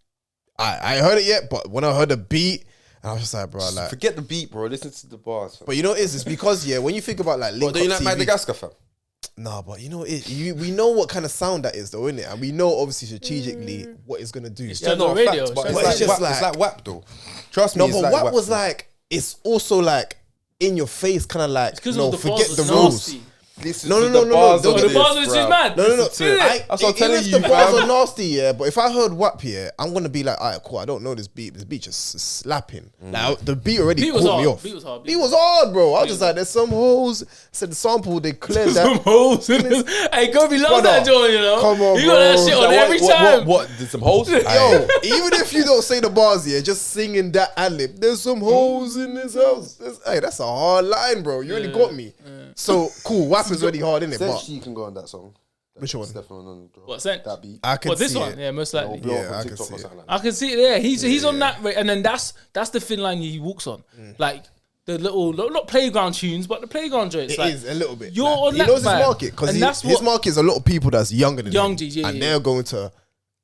I ain't heard it yet, but when I heard the beat, I was just like, bro, like, forget the beat, bro. Listen to the bars. Fam. But you know what it is? It's because when you think about like, don't you like Madagascar, fam? Nah, but you know we know what kind of sound that is, though, innit? And we know obviously strategically what it's gonna do. It's not radio, but it's just like, it's like WAP though. Trust me. No, but WAP was like, it's also like in your face, kind of like, no, forget the rules. No. The bars of this is mad. No. That's what I'm telling you, the bars are nasty, but if I heard WAP here, I'm gonna be like, alright, cool. I don't know this beat. This beat just slapping. Now the beat already caught me off. Beat was hard, bro. I was just like, there's some holes. Said the sample they cleared that. Some holes in this. Hey, Kobe loves that joint, you know. Come on, you got that shit on every time. What? Did some holes? Yo, even if you don't say the bars here, just singing that ad-lib. There's some holes in this house. Hey, that's a hard line, bro. You already got me. So cool. WAP is already hard, innit? But you can go on that song. Which one? What's that? That beat. I can see this one? it. Yeah, most likely. Yeah, I can see it. I can see it. Yeah, he's on that, and then that's the thin line he walks on. Like the little, not playground tunes, but the playground joints. It is a little bit. You're on that. He knows his market because his market is a lot of people that's younger than him, and they're going to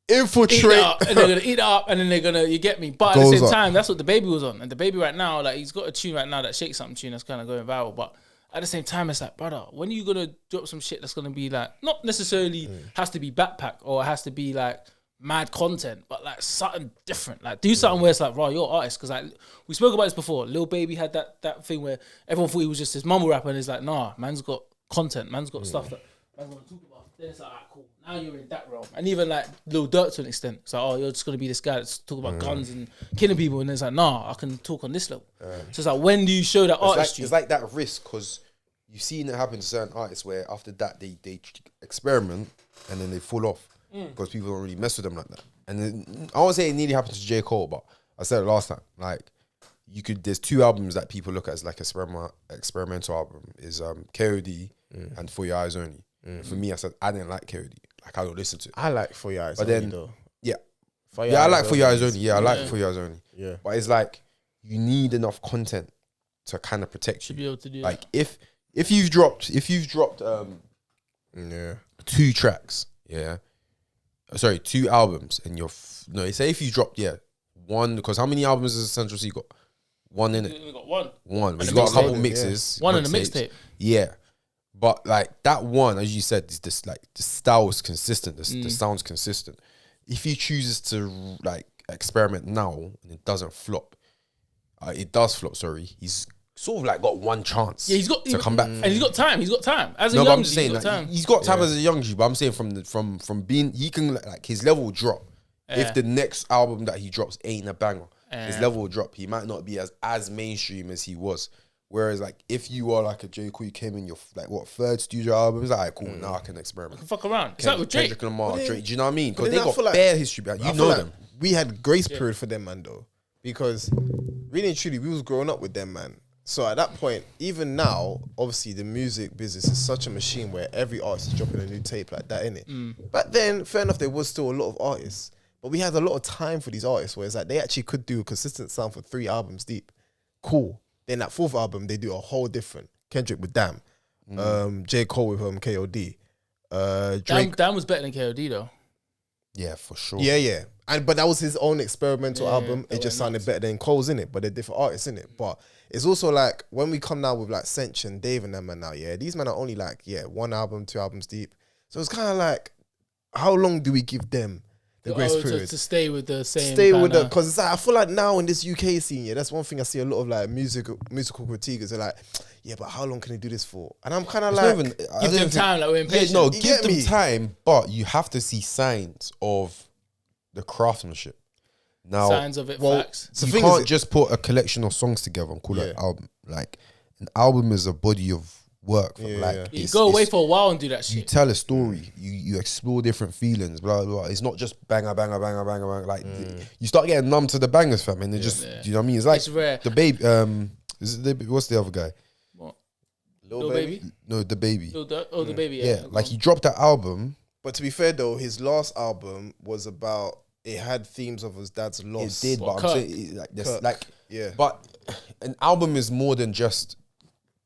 infiltrate, and they're gonna eat it up, and then they're gonna, you get me. But at the same time, that's what the baby was on, and the baby right now, like, he's got a tune right now, that Shake Something tune that's kind of going viral, but at the same time, it's like, brother, when are you gonna drop some shit that's gonna be like, not necessarily has to be backpack or it has to be like mad content, but like something different. Like do something where it's like, bro, you're an artist. Because like we spoke about this before. Lil Baby had that thing where everyone thought he was just this mumble rapper, and it's like, nah, man's got content, man's got stuff that man's gonna talk about. Then it's like, alright, cool. Now you're in that realm. And even like Lil Durk to an extent. It's like, oh, you're just gonna be this guy that's talking about guns and killing people, and it's like, nah, I can talk on this level. So it's like, when do you show that artistry? It's like that risk, because you've seen it happen to certain artists where after that they experiment and then they fall off because people don't really mess with them like that. And then, I won't say it nearly happened to J. Cole, but I said it last time. Like there's 2 albums that people look at as like experimental album is KOD and For Your Eyes Only. For me, I said I didn't like KOD. Like I don't listen to it. I like For Your Eyes But Only then, though. I like For Your Eyes Only. Yeah, I like For Your Eyes Only. Yeah. But it's like you need enough content to kind of protect you. To be able to do like that. if you've dropped 2 tracks, 2 albums, and say if you dropped 1, because how many albums has Central C got? 1 in it. We got one. But you got a couple mixes. One in the mixtape. Yeah. But like that one, as you said, is this like the style is consistent, the sound's consistent. If he chooses to like experiment now and it doesn't flop, it does flop. Sorry, he's sort of like got one chance. Yeah, he's got to come back, and he's got time. He's got time as a no, young but I'm just saying he's got time. he's got time as a young G. But I'm saying from being, he can like his level will drop if the next album that he drops ain't a banger. His level will drop. He might not be as mainstream as he was. Whereas like if you are like a J. Cole, you came in your like 3rd studio album, it's like, alright, cool, now I can experiment. Fuck around. It's like with Drake. Kendrick Lamar, Drake. Do you know what I mean? Because then they I got feel like- bare history behind. You know them. We had grace period for them, man, though, because really and truly we was growing up with them, man. So at that point, even now, obviously the music business is such a machine where every artist is dropping a new tape like that, innit? But then, fair enough, there was still a lot of artists, but we had a lot of time for these artists where it's like they actually could do a consistent sound for 3 albums deep. Cool. Then that 4th album, they do a whole different. Kendrick with Damn, J. Cole with KOD, Drake. Damn was better than KOD though. Yeah, for sure. Yeah. But that was his own experimental album. they It just went sounded nuts. better than Cole's, in it, but they're different artists, in it. But it's also like when we come now with like Sench and Dave and them, man, now, these men are only like 1 album, 2 albums deep. So it's kind of like, how long do we give them the grace period? To stay with the same. Stay with kinda- the, because it's like, I feel like now in this UK scene, that's one thing I see a lot of like musical critiques. They're like, but how long can they do this for? And I'm kind of It's like, not even- I Give don't them think- time, like we're impatient. No, You give get them me? time, but you have to see signs of the craftsmanship. Now, Signs of it, well, facts. the you thing can't is, just put a collection of songs together and call it an album. Like an album is a body of work. Fam. Like You it's- go away it's- for a while and do that you shit. tell a story. You explore different feelings. Blah blah. Blah. It's not just banger. Like you start getting numb to the bangers, fam, and it just do you know what I mean? It's like It's rare. the baby. Is it what's the other guy? What? Lil Baby? No, the baby. The baby. Yeah, like he dropped that album. but to be fair though, his last album was about, it had themes of his dad's loss. It did, but I'm Kirk? saying like this, Kirk. like Yeah. But an album is more than just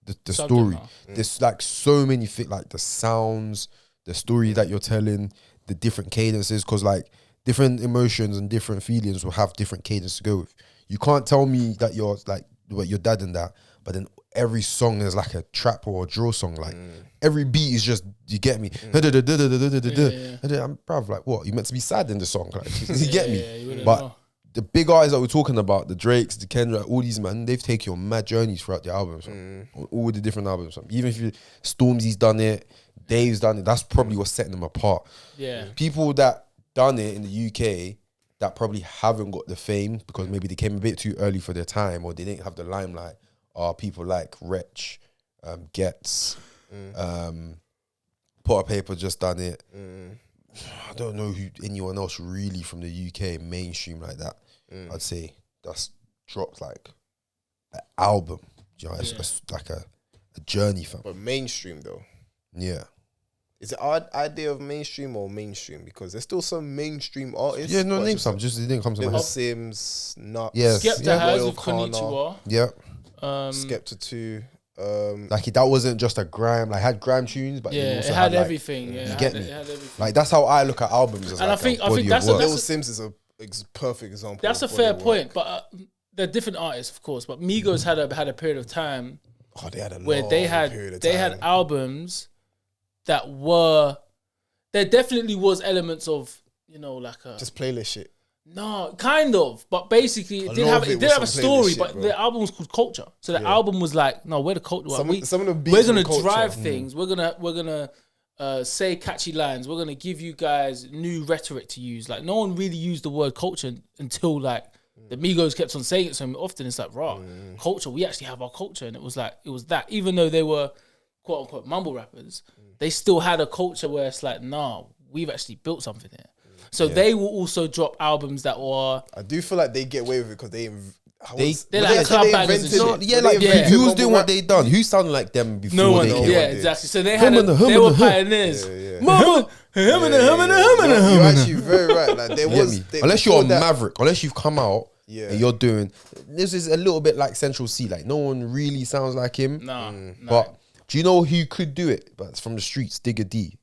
the Subject story. matter. There's like so many things, like the sounds, the story that you're telling, the different cadences, because like different emotions and different feelings will have different cadence to go with. You can't tell me that you're like what your dad and that, but then every song is like a trap or a drill song. Like every beat is just, you get me? And then I'm proud, like what? You meant to be sad in the song, like you get me? you wouldn't But know. the big guys that we're talking about, the Drakes, the Kendrick, all these man, they've taken you on mad journeys throughout the albums, on all the different albums. Even if you Stormzy's done it, Dave's done it, that's probably what's setting them apart. Yeah. People that done it in the UK that probably haven't got the fame because maybe they came a bit too early for their time or they didn't have the limelight are people like Wretch, Gets, Potter Paper just done it. I don't know who anyone else really from the UK mainstream like that. I'd say that's dropped like an album. You know, it's like a journey, fam. But mainstream though. Yeah. Is it our idea of mainstream or mainstream? Because there's still some mainstream artists. Yeah, no, but name it's some. Just it didn't come to my Little head. Sims, Nuts, Yes. Skepta Yeah. has Royal with Kana, Konnichiwa. Yeah. Skepta 2. Like that wasn't just a grime. Like had grime tunes, but Yeah, it it also had like, everything. Yeah, you it get had, me? It had everything. Like that's how I look at albums. As And like I think a body that's of a- work. Little Sims is a perfect example. That's a of fair body of point, work. but they're different artists, of course. But Migos had a period of time Oh, they had a where long they had period of they had time. albums that were there definitely was elements of, you know, like a Just playlist shit. no, kind of, but basically A it did lot have of it it did was have a some story, playlist shit, but bro. the album was called Culture. So the album was like, no, we're the culture. Some of the beats We're gonna were Culture. drive things. We're gonna say catchy lines. We're gonna give you guys new rhetoric to use. Like no one really used the word culture until like the Migos kept on saying it so often. It's like raw culture. We actually have our culture, and it was that. Even though they were quote unquote mumble rappers, they still had a culture where it's like, nah, we've actually built something here. So they will also drop albums that were. I do feel like they get away with it because they're would like say club they bangers and invented shit. it? Yeah, Would like they invent who was mumble doing what rap? they done? Who sounded like them before No one, they came? yeah, one did. exactly. So they Hum had, and the they hum were and the hum. pioneers. Yeah. Mama, You're actually very right. Like there You get was, me? Unless you're before a that- maverick, unless you've come out Yeah. and you're doing this is a little bit like Central C. Like no one really sounds like him. Nah, But do you know who could do it? But it's from the streets, Digger D,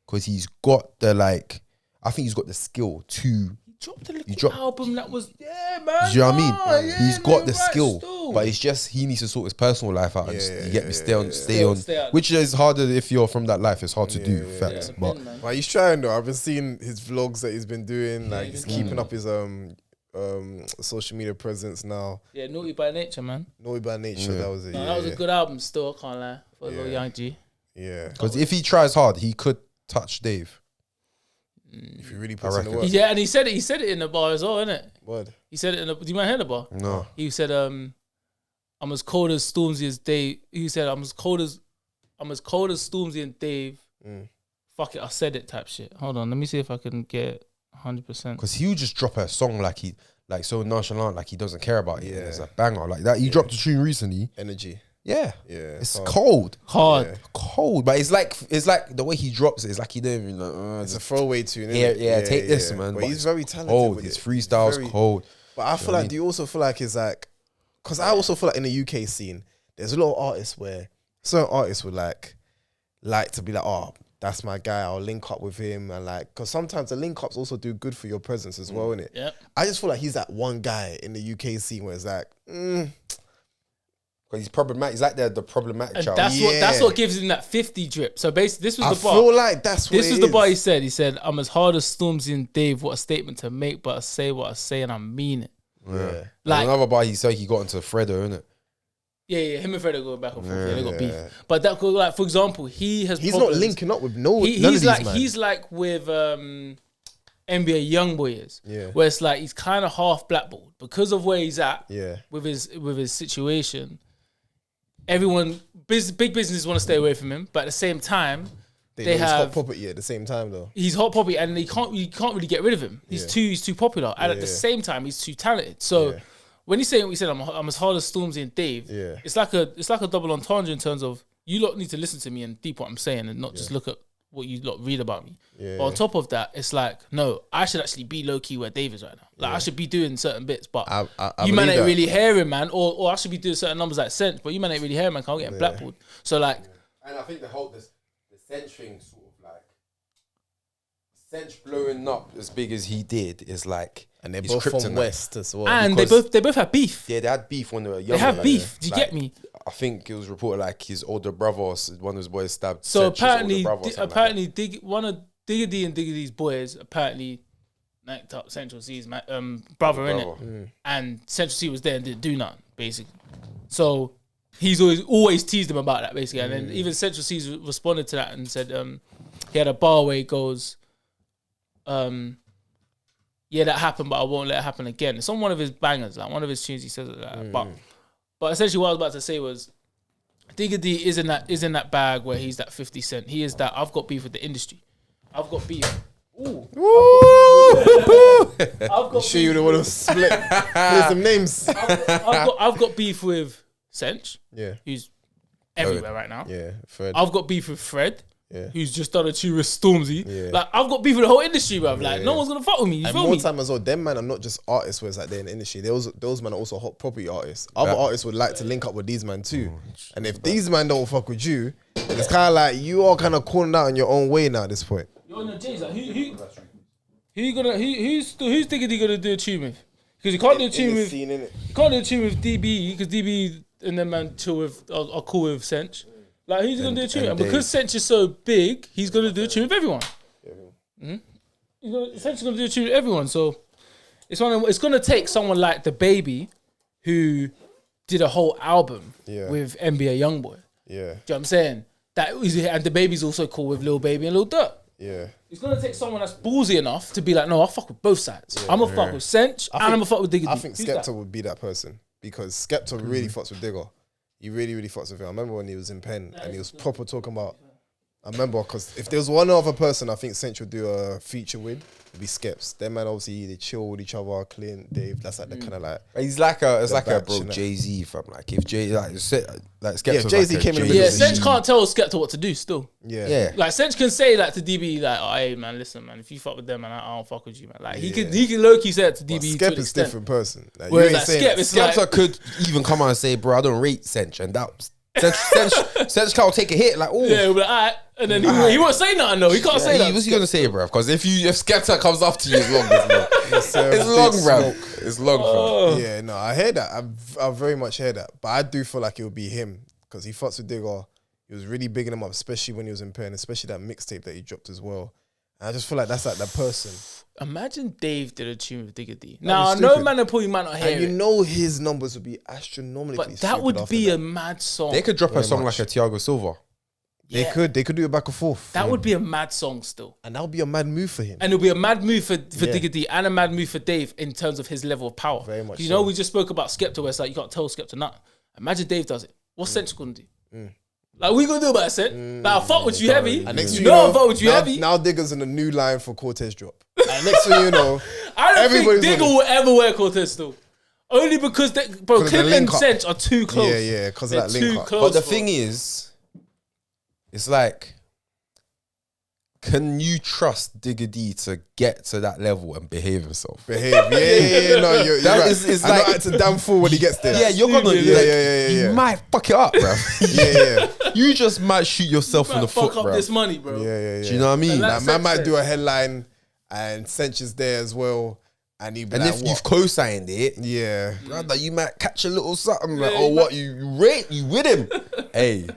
because he's got the like. I think he's got the skill to. dropped a little dropped- album that was man. Do you know what I mean? Yeah, He's no, got the you're right skill, still. but it's just he needs to sort his personal life out. And just, you get me? Stay on, stay Stay on. Which is harder if you're from that life. It's hard to do. yeah, Facts, but man. But he's trying though. I've been seeing his vlogs that he's been doing. Like he's keeping up his social media presence now. Yeah, Naughty by Nature, man. Naughty by Nature. That was it. No, yeah, that was a yeah. good album. Still, I can't lie for a little young G. Yeah. because if he tries hard, he could touch Dave. If you really put in the reckon. work. Yeah, and he said it. He said it in the bar as well, innit? Word. He said it in the. Do you mind hear the bar? No, He said, "I'm as cold as Stormzy as Dave." He said, "I'm as cold as Stormzy and Dave." Fuck it, I said it. Type shit. Hold on, let me see if I can get 100%. because he would just drop a song like he like so nonchalant, like he doesn't care about it. Yeah. It's a banger like that. He dropped a tune recently. Energy. Yeah, Yeah. it's hard. cold, Hard. Yeah. cold, but it's like the way he drops it. It's like he don't even like. It's a throwaway tune. Yeah, innit? yeah, take this, man. But But he's it's very talented. cold. with His it. freestyle's Very- cold. But I feel like, do you also feel like it's like, because I also feel like in the UK scene, there's a lot of artists where certain artists would like to be like, oh, that's my guy. I'll link up with him, and like, because sometimes the link ups also do good for your presence as well, innit? Yep. I just feel like he's that one guy in the UK scene where it's like, Because he's problematic. He's like the problematic And child. that's what gives him that 50 drip. So basically, this was I the bar. feel like that's what This it was the is. bar he said, I'm as hard as Stormzy and Dave. What a statement to make, but I say what I say and I mean it. Yeah. Like, Like, another bar, he said he got into Fredo, innit? yeah, him and Fred are going back and forth. Yeah, they got Yeah. beef. But that, like, for example, he's He's problems. not linking up with none of He's these, like man. he's like with NBA Youngboy is. Yeah. Where it's like he's kind of half blackballed because of where he's at. Yeah. With his situation. Everyone, big businesses want to stay away from him, but at the same time, They they know he's hot have. property at the same time though. He's hot poppy, and you can't really get rid of him. He's too popular, and at the Yeah. same time, he's too talented. So Yeah. when he's saying what he said, I'm as hard as Stormzy and Dave. Yeah. It's like a double entendre in terms of you lot need to listen to me and deep what I'm saying, and not just look at what you lot read about me. Yeah. But on top of that, it's like no, I should actually be low key where Dave is right now. Like I should be doing certain bits, but I you man believe ain't that. really hearing, man. Or I should be doing certain numbers like Sense, but you man ain't really hearing, man. Can't get blackballed. So like. And I think the Sench thing sort of like Sench blowing up as big as he did is like, And they're it's both from kryptonite. West as well. And because- they both have beef. Yeah, they had beef when they were younger. They have like, beef. Do you like, get me? I think it was reported like his older brother, or one of his boys stabbed. So Sench's older apparently, brother or something like that. one of Digga D and Digga D's boys apparently knocked up Central C's brother in it, and Central C was there and didn't do nothing basically. So he's always teased him about that basically, and then even Central C's responded to that and said he had a bar where he goes, yeah, that happened, but I won't let it happen again. It's on one of his bangers, like one of his tunes. He says it like that. But essentially, what I was about to say was, Digga D is in that bag where he's that 50 Cent. He is that I've got beef with the industry. I've got beef. Ooh. I've got Sure, you would want to split play some names. I've got beef with Sench, Yeah. who's everywhere right now. Yeah. Fred. I've got beef with Fred, Yeah. who's just done a tune with Stormzy. Yeah. Like I've got beef with the whole industry, bruv. Like no one's gonna fuck with me. You And feel more me? time as well, them man are not just artists where it's like they're in the industry. Those men are also hot property artists. Other artists would like to link up with these men too. And if these men don't fuck with you, then it's kind of like you are kind of calling out in your own way now at this point. You're on your J's. Like, who's Digga D gonna do a tune with? Because you can't do a tune with innit? you can't do a tune with DB because DB and then man chill with are cool with Sench. Like who's gonna do a tune? And Dave. because Sench is so big, he's gonna do a tune with everyone. Sench is gonna do a tune with everyone. So it's gonna take someone like the Baby, who did a whole album with NBA YoungBoy. Yeah. Do you know what I'm saying? And the Baby's also cool with Lil Baby and Lil Durk. Yeah. It's gonna take someone that's ballsy enough to be like, no, I'll fuck with both sides. I'm gonna fuck with Sench and I'm gonna fuck with Digga D. I think Who's Skepta that? would be that person because Skepta really fucks with Digger. He really, really fucks with him. I remember when he was in Penn and he was proper talking about. I remember because if there was one other person I think Sench would do a feature with, it'd be Skeps. Them man obviously they chill with each other. Clint, Dave. That's like the kind of like. He's like a batch, bro innit? Jay-Z fam. Like if Jay like Skepta Yeah, Jay-Z came in the middle. Yeah, Sench can't tell Skepta what to do still. Yeah. Yeah. Like Sench can say like to DB like, oh, hey man, listen man, if you fuck with them man, I don't fuck with you man. Like he can low key say it to But DB. Skep to an is extent. different person. Like, Whereas you like ain't saying Skep, it's like Skepta could even come out and say, bro, I don't rate Sench, and that Sench can't take a hit. Like, oh, yeah, but alright, and then he won't say nothing though. He can't say that. What's he gonna say, bro? Because if Skepta comes after you, it's long. It's long, bro. It's long, bro. Yeah, no, I hear that. I very much hear that. But I do feel like it would be him because he fucks with Digger. He was really bigging him up, especially when he was in Penn, especially that mixtape that he dropped as well. And I just feel like that's like that person. Imagine Dave did a tune with Digga D. be Now I know stupid. man, probably might not hear And you it, know his numbers would be astronomically but that stupid would after be that. a mad song. They could drop a Very song much. like a Thiago Silva. Yeah. They could do it back and forth. That would be a mad song still. And that would be a mad move for him. And it'll be a mad move for Yeah. Digga D and a mad move for Dave in terms of his level of power. Very much You know, so. we just spoke about Skepta where it's like, you can't tell Skepta nothing. Imagine Dave does it. What's Sench gonna do? Like, what you gonna do about it, Sench? Like, I'll fuck with you heavy. And next You thing know I'll know, fuck with you now, heavy. now Digger's in a new line for Cortez drop. And next thing you know, I don't think everybody's Digga gonna- will ever wear Cortez still. Only because, bro, 'Cause of the Clint and link up. Sench are too close. Yeah, because of They're that link too up. close. But the bro. thing is, it's like, can you trust Digga D to get to that level and behave himself? Behave. Yeah. No, you're That right. is- it's I know like- it's a damn fool when he gets there. Yeah, you're gonna. Yeah, like, yeah. You might fuck it up, bro. Yeah. You just might shoot yourself in Man, the fuck foot, up bro. this money, bro. Yeah. Do you know what I mean? And Like, that's man Sench might said. do a headline and Sench is there as well. And he be And like, if what? you've co-signed it, Yeah. brother, you might catch a little something. Like, Yeah, oh, you what you rate? You with him? Hey,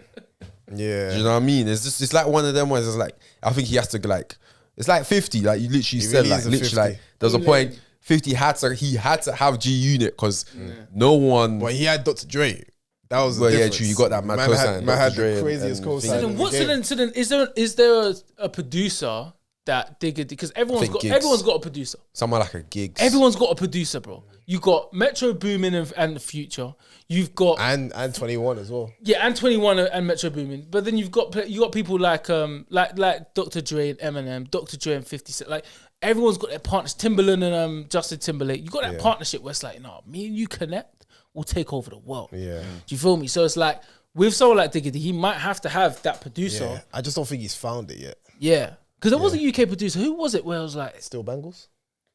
Yeah. do you know what I mean? It's like one of them ones. It's like I think he has to like. It's like 50. Like you literally said, really like is a literally 50. like there's a point. 50 had to have G Unit because no one. But he had Dr. Dre. That was the Well, yeah, difference. true. You got that mad Man cosign, had Dr. Dre the and- craziest and cosign. things. So in then, the game. so then, is there a producer that Digga? Because everyone's think got Gigs. a producer. Someone like a Gigs. Everyone's got a producer, bro. You got Metro Boomin and the Future. You've got And 21 as well. and 21 and Metro Boomin. But then you got people like Dr. Dre and Eminem, Dr. Dre and 50 Cent. Like everyone's got their partners. Timberland and Justin Timberlake. You got that partnership where it's like, no, me and you connect, we'll take over the world. Yeah. Do you feel me? So it's like with someone like Digga D, he might have to have that producer. Yeah. I just don't think he's found it yet. Yeah. Because there was a UK producer. Who was it where it was like Still Bangles?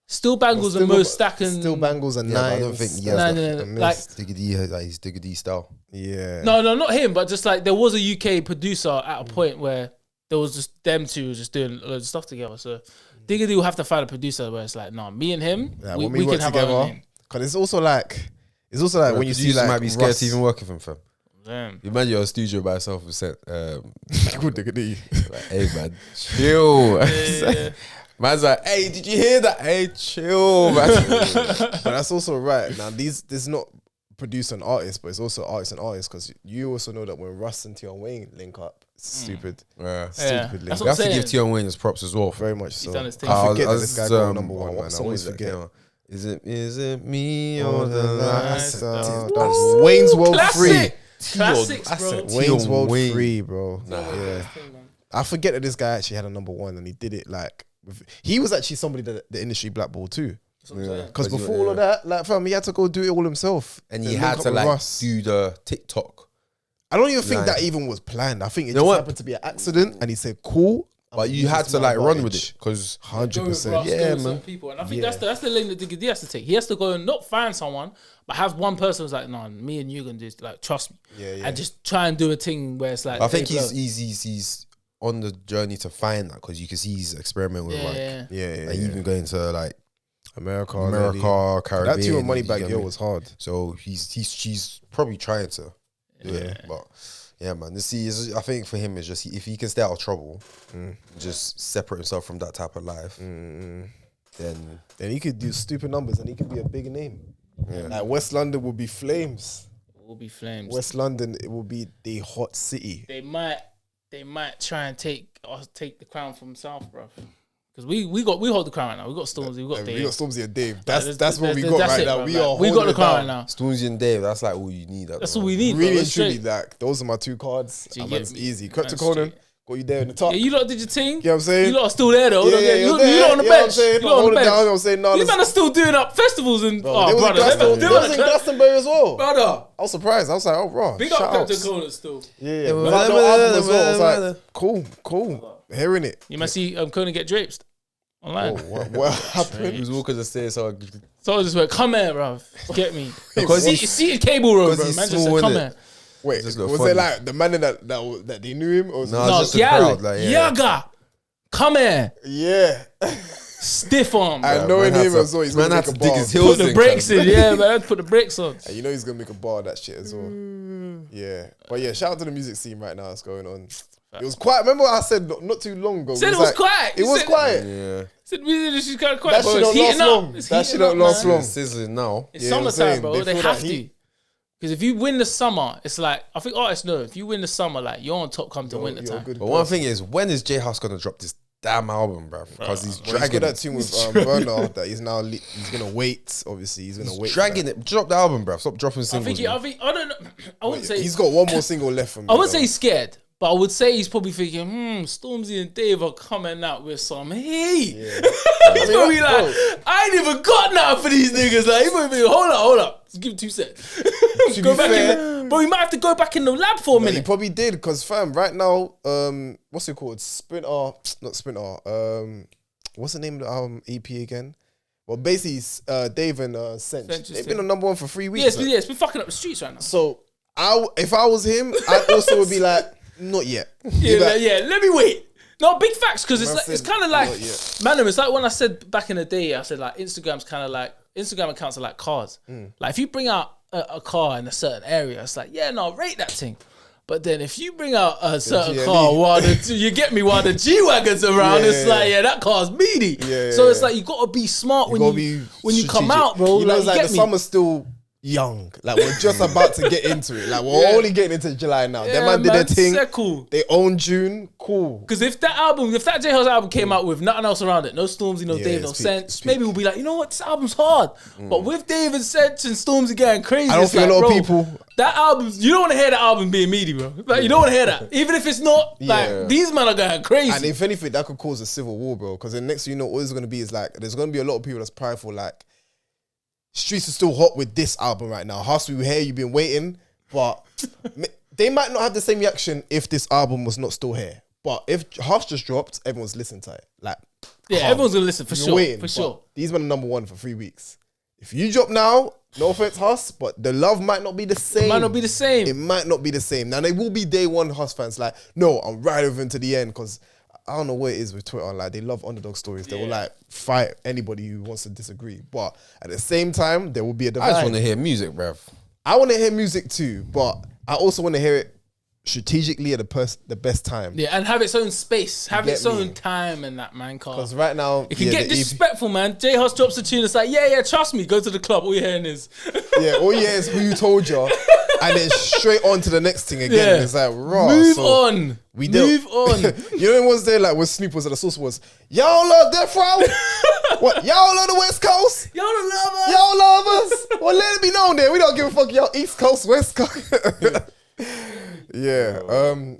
Still Bangles and Most Stack and Still Bangles and Yeah, but I Nines. don't think he No, has no, that. no, like Digga D, like his Digga D style. Yeah. no, not him, but just like there was a UK producer at a point where there was just them two just doing loads of stuff together. So Digga D will have to find a producer where it's like, no, me and him, Yeah, we when we work can have our own together. name. Because it's also like when you see Producers like might be scared Russ- to even work with him, fam. Damn. You imagine you're a studio by yourself and said, Good Digga D. like, hey man, chill. Yeah. Man's like, hey, did you hear that? Hey, chill, man. But that's also right. Now, this is not producer and artist, but it's also artist and artist because you also know that when Russ and Tion Wayne link up, it's stupid. Yeah. Stupid link. That's We what have I'm to give saying. Tion Wayne his props as well. Very much so. done his thing. I forget I that this guy got number one, man. I What song always was that? forget. Yeah. Is it me or Oh, the the last? last, that's Wayne's World Free. Classic. Classics, I bro. said Wayne's World Wayne. Free, bro. Nah. Yeah. I forget that this guy actually had a number one and he did it like he was actually somebody that the industry blackballed too. Because before all of that, like fam, he had to go do it all himself. And Then he link had up to with like Russ. do the TikTok. I don't even think Like- that even was planned. I think it You know just what? happened to be an accident and he said, cool. But you had to like run with it because 100%. Yeah, man. People. And I think that's the lane that Digga D has to take. He has to go and not find someone, but have one person who's like, no, me and you gonna do like trust me. Yeah. And just try and do a thing where it's like I think hey, bro. he's on the journey to find that because you can see he's experimenting with Yeah. like Yeah. like even going to like America, Caribbean. That tune on you Moneybag get Yo me? was hard. So she's probably trying to do it, but yeah, man. I think for him it's just if he can stay out of trouble, just separate himself from that type of life, then he could do stupid numbers and he could be a big name. Yeah. Like West London will be flames. It will be flames. West London, it will be the hot city. They might try and take the crown from South, bro. Because we hold the crown right now. We got Stormzy, we got Dave. We got Stormzy and Dave. Like, That's what we got right it, now. bro. We got the crown right now. Stormzy and Dave. That's like all you need. That's all we need. Really bro. and truly, Straight. like those are my two cards. Do you And get that's me? easy. Man, Crypto Conan, straight. got you there in the top. Yeah, you lot did your thing. You know what I'm saying? You lot are still there though. Yeah, you lot on the You know what I'm bench. saying? You lot on Hold the it down. You know what I'm bench. saying? No, You man are still doing up festivals and they was in brother. Glastonbury. They was in Glastonbury as well. Brother. I was surprised. I was like, oh, bro. Big up shout Crypto outs. Conan still. Yeah. well, But that well, album as well. I was well, like, cool. Hearing it. You might see Conan get draped online. What happened? He was walking the stairs, so So I just went, come here, bro. Get me. Because seated cable room, because bro. he's Man just small, said, come innit? here. Wait, Just was look it funny. like the man that they knew him? Or was No, No, just the gal. crowd, like, yeah. Yaga. Come here. Yeah. Stiff arm, bro. I knowing him as well, he's man gonna had make to a dig bar. his heels Put the in, brakes cuz. in, yeah, man. Put the brakes on. And you know he's gonna make a bar of that shit as well. Yeah. But yeah, shout out to the music scene right now that's going on. It was quiet. Remember what I said not too long ago? Said it was quiet. It was quiet. Yeah, Said music industry's kind of quiet. That bro. shit It's don't heating last up. long. It's That heating shit don't up, last man. long. it's sizzling now. It's Yeah, I'm summertime, saying, bro. they They feel have that to. heat. Because if you win the summer, it's like, I think artists know, if you win the summer, like, you're on top come to winter You're a time. good But one person. thing is, when is J House gonna drop this damn album, bro? Because he's Well, he's dragging got that it. tune with Burner that he's now he's gonna wait. Obviously, he's gonna wait. for Dragging that. it. Drop the album, bro. Stop dropping I singles. think, man. I don't know. I wouldn't say, He's got one more single left for me. I wouldn't say though. he's scared. But I would say he's probably thinking, Stormzy and Dave are coming out with some heat. He's probably like, bro. I ain't even got nothing for these niggas. Like, he's probably be, hold up. Let's give him 2 seconds. Go be back fair- in. Bro, he might have to go back in the lab for a He minute. probably did because fam, right now, what's it called? Not Sprinter. What's the name of the album EP again? Well, basically, Dave and Sench. Sench is They've been it. on number 1 for 3 Yeah, weeks. it's been fucking up the streets right now. So if I was him, I also would be like, not yet. Yeah, let me wait. No, big facts, because it's Man like, it's said, kind of like, not yet. man, it's like when I said back in the day, I said like Instagram accounts are like cars. Like if you bring out a car in a certain area, it's like, yeah, no, rate that thing. But then if you bring out a certain GLE. car while you get me while the G-Wagon's around, Yeah, it's yeah, like, yeah, that car's meaty. Yeah, So yeah, it's yeah. like you gotta be smart when gotta you be come strategic. out, bro. You know, like, it's like get the me. summer's still young. Like we're just about to get into it. Like we're only getting into July now. Them man did their thing. Cool. They own June. Cool. Because if that J House album came out with nothing else around it, no Stormzy, no Yeah, Dave, no it's peak, Sense, it's maybe we'll be like, you know what, this album's hard. But with Dave and Sense and Stormzy getting crazy, I don't it's think like, a lot of bro, people. that album, you don't want to hear that album being meaty, bro. Like you don't want to hear that, even if it's not. Yeah. Like these men are going crazy. And if anything, that could cause a civil war, bro. Because the next thing you know, all it's going to be is like, there's going to be a lot of people that's prideful. Like, streets are still hot with this album right now. Huss, we hear you've been waiting, but they might not have the same reaction if this album was not still here. But if Huss just dropped, everyone's listening to it. Like, yeah, calm. everyone's gonna listen for You're sure, waiting, for but sure. These men are number 1 for 3 weeks. If you drop now, no offense, Huss, but the love might not be the same. It might not be the same. It might not be the same. Now, they will be day one Huss fans like, no, I'm right with him to the end because I don't know what it is with Twitter. Like, they love underdog stories. They will, like, fight anybody who wants to disagree. But at the same time, there will be a divide. I just want to hear music, bruv. I want to hear music too, but I also want to hear it strategically at the best time. Yeah, and have its own space, have get its own me? time in that man car. Because right now, It can get the EP disrespectful, man. J House drops a tune. It's like, yeah, trust me. Go to the club. All you're hearing is, all you hear is who you told you, and then straight on to the next thing again. Yeah. It's like, raw. move so on. We Move on. You know, ones there like when Snoop was at the source was, y'all love Death Row? What? Y'all love the West Coast? Y'all don't love us. Y'all love us? Well, let it be known there. We don't give a fuck. Y'all East Coast, West Coast. Yeah.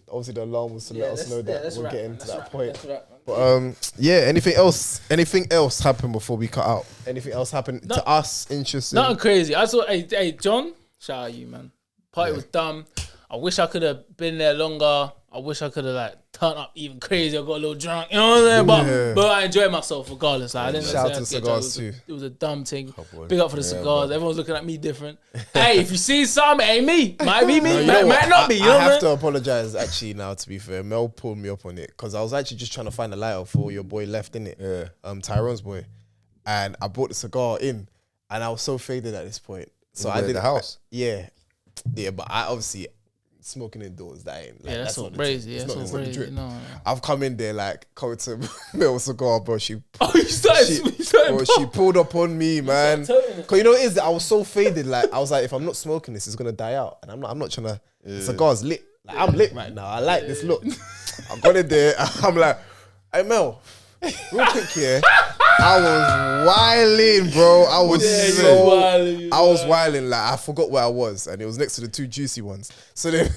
Obviously the alarm was to let us know that we're getting to that point. But yeah. Anything else? Anything else happened before we cut out? Anything else happened to us? Interesting. Nothing crazy. I saw, hey, John, shout out you, man. Party was dumb. I wish I could have been there longer. I wish I could have like turned up even crazy. I got a little drunk, you know what I'm saying? But I enjoyed myself regardless. Like, I didn't Shout out say to I the had get cigars drunk. too. It was a dumb thing. boy. Big up for the Yeah, cigars. bro. Everyone's looking at me different. Hey, if you see something, it ain't me. Might be me. No, you know might what? not be. You know I what have I'm to apologize actually now, to be fair. Mel pulled me up on it because I was actually just trying to find a lighter for your boy left in it. Yeah. Tyrone's boy. and I brought the cigar in, and I was so faded at this point. So You I were at did the house. Yeah, but I obviously smoking indoors. That ain't. Like, Yeah, that's all not the crazy. thing. It's That's not- all it's not the crazy. drip. No. I've come in there like coming to middle cigar, bro. She Oh, you started. bro, she pulled up on me, man. started toting it. Cause you know what it is, I was so faded. Like I was like, if I'm not smoking this, it's gonna die out, and I'm not trying to. The cigar's lit. Like, I'm lit right now. I like this look. I got it there. I'm like, hey Mel, real quick here. I was wilding, bro. I was I was wilding. Like I forgot where I was, and it was next to the two juicy ones. So then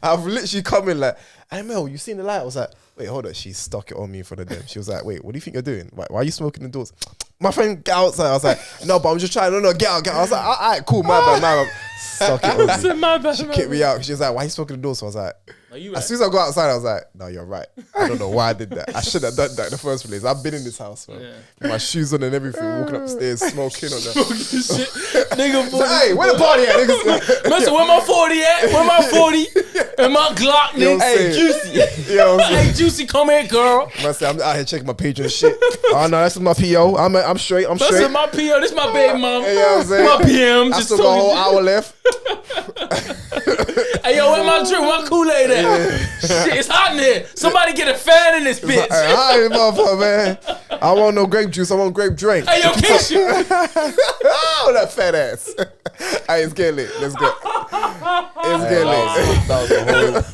I've literally come in like, hey Mel, you seen the light? I was like, wait, hold on. She stuck it on me in front of them. She was like, wait, what do you think you're doing? Why are you smoking indoors? My friend, get outside. I was like, no, but I'm just trying. No, get out. I was like, all right, cool, my bad. Stuck it on me. My bad. She kicked me out. She was like, why are you smoking indoors? So I was like, Are you as right? soon as I got outside, I was like, no, you're right. I don't know why I did that. I should have done that in the first place. I've been in this house, man. With my shoes on and everything, walking upstairs, smoking on the... Shit. Nigga, So, hey, where the party at, niggas? Listen, where my 40 at? Where my 40? And my Glock, You know nigga. what I'm Hey, saying? Juicy. You know what I'm saying? Hey, Juicy, come here, girl. Man, say, I'm out here checking my page and shit. Oh, no, that's my PO. I'm straight. I'm This straight. is my PO. This my baby mom. You know what I'm saying? My PM. I Just still got a whole talking. hour left. Hey, yo, where my drink? My Kool-Aid at? Shit, it's hot in here. Somebody get a fan in this bitch. Hi, motherfucker, man. I want no grape juice. I want grape drink. Hey, yo, Keisha. Oh, that fat ass. Hey, it's getting lit. Let's go. It's getting lit.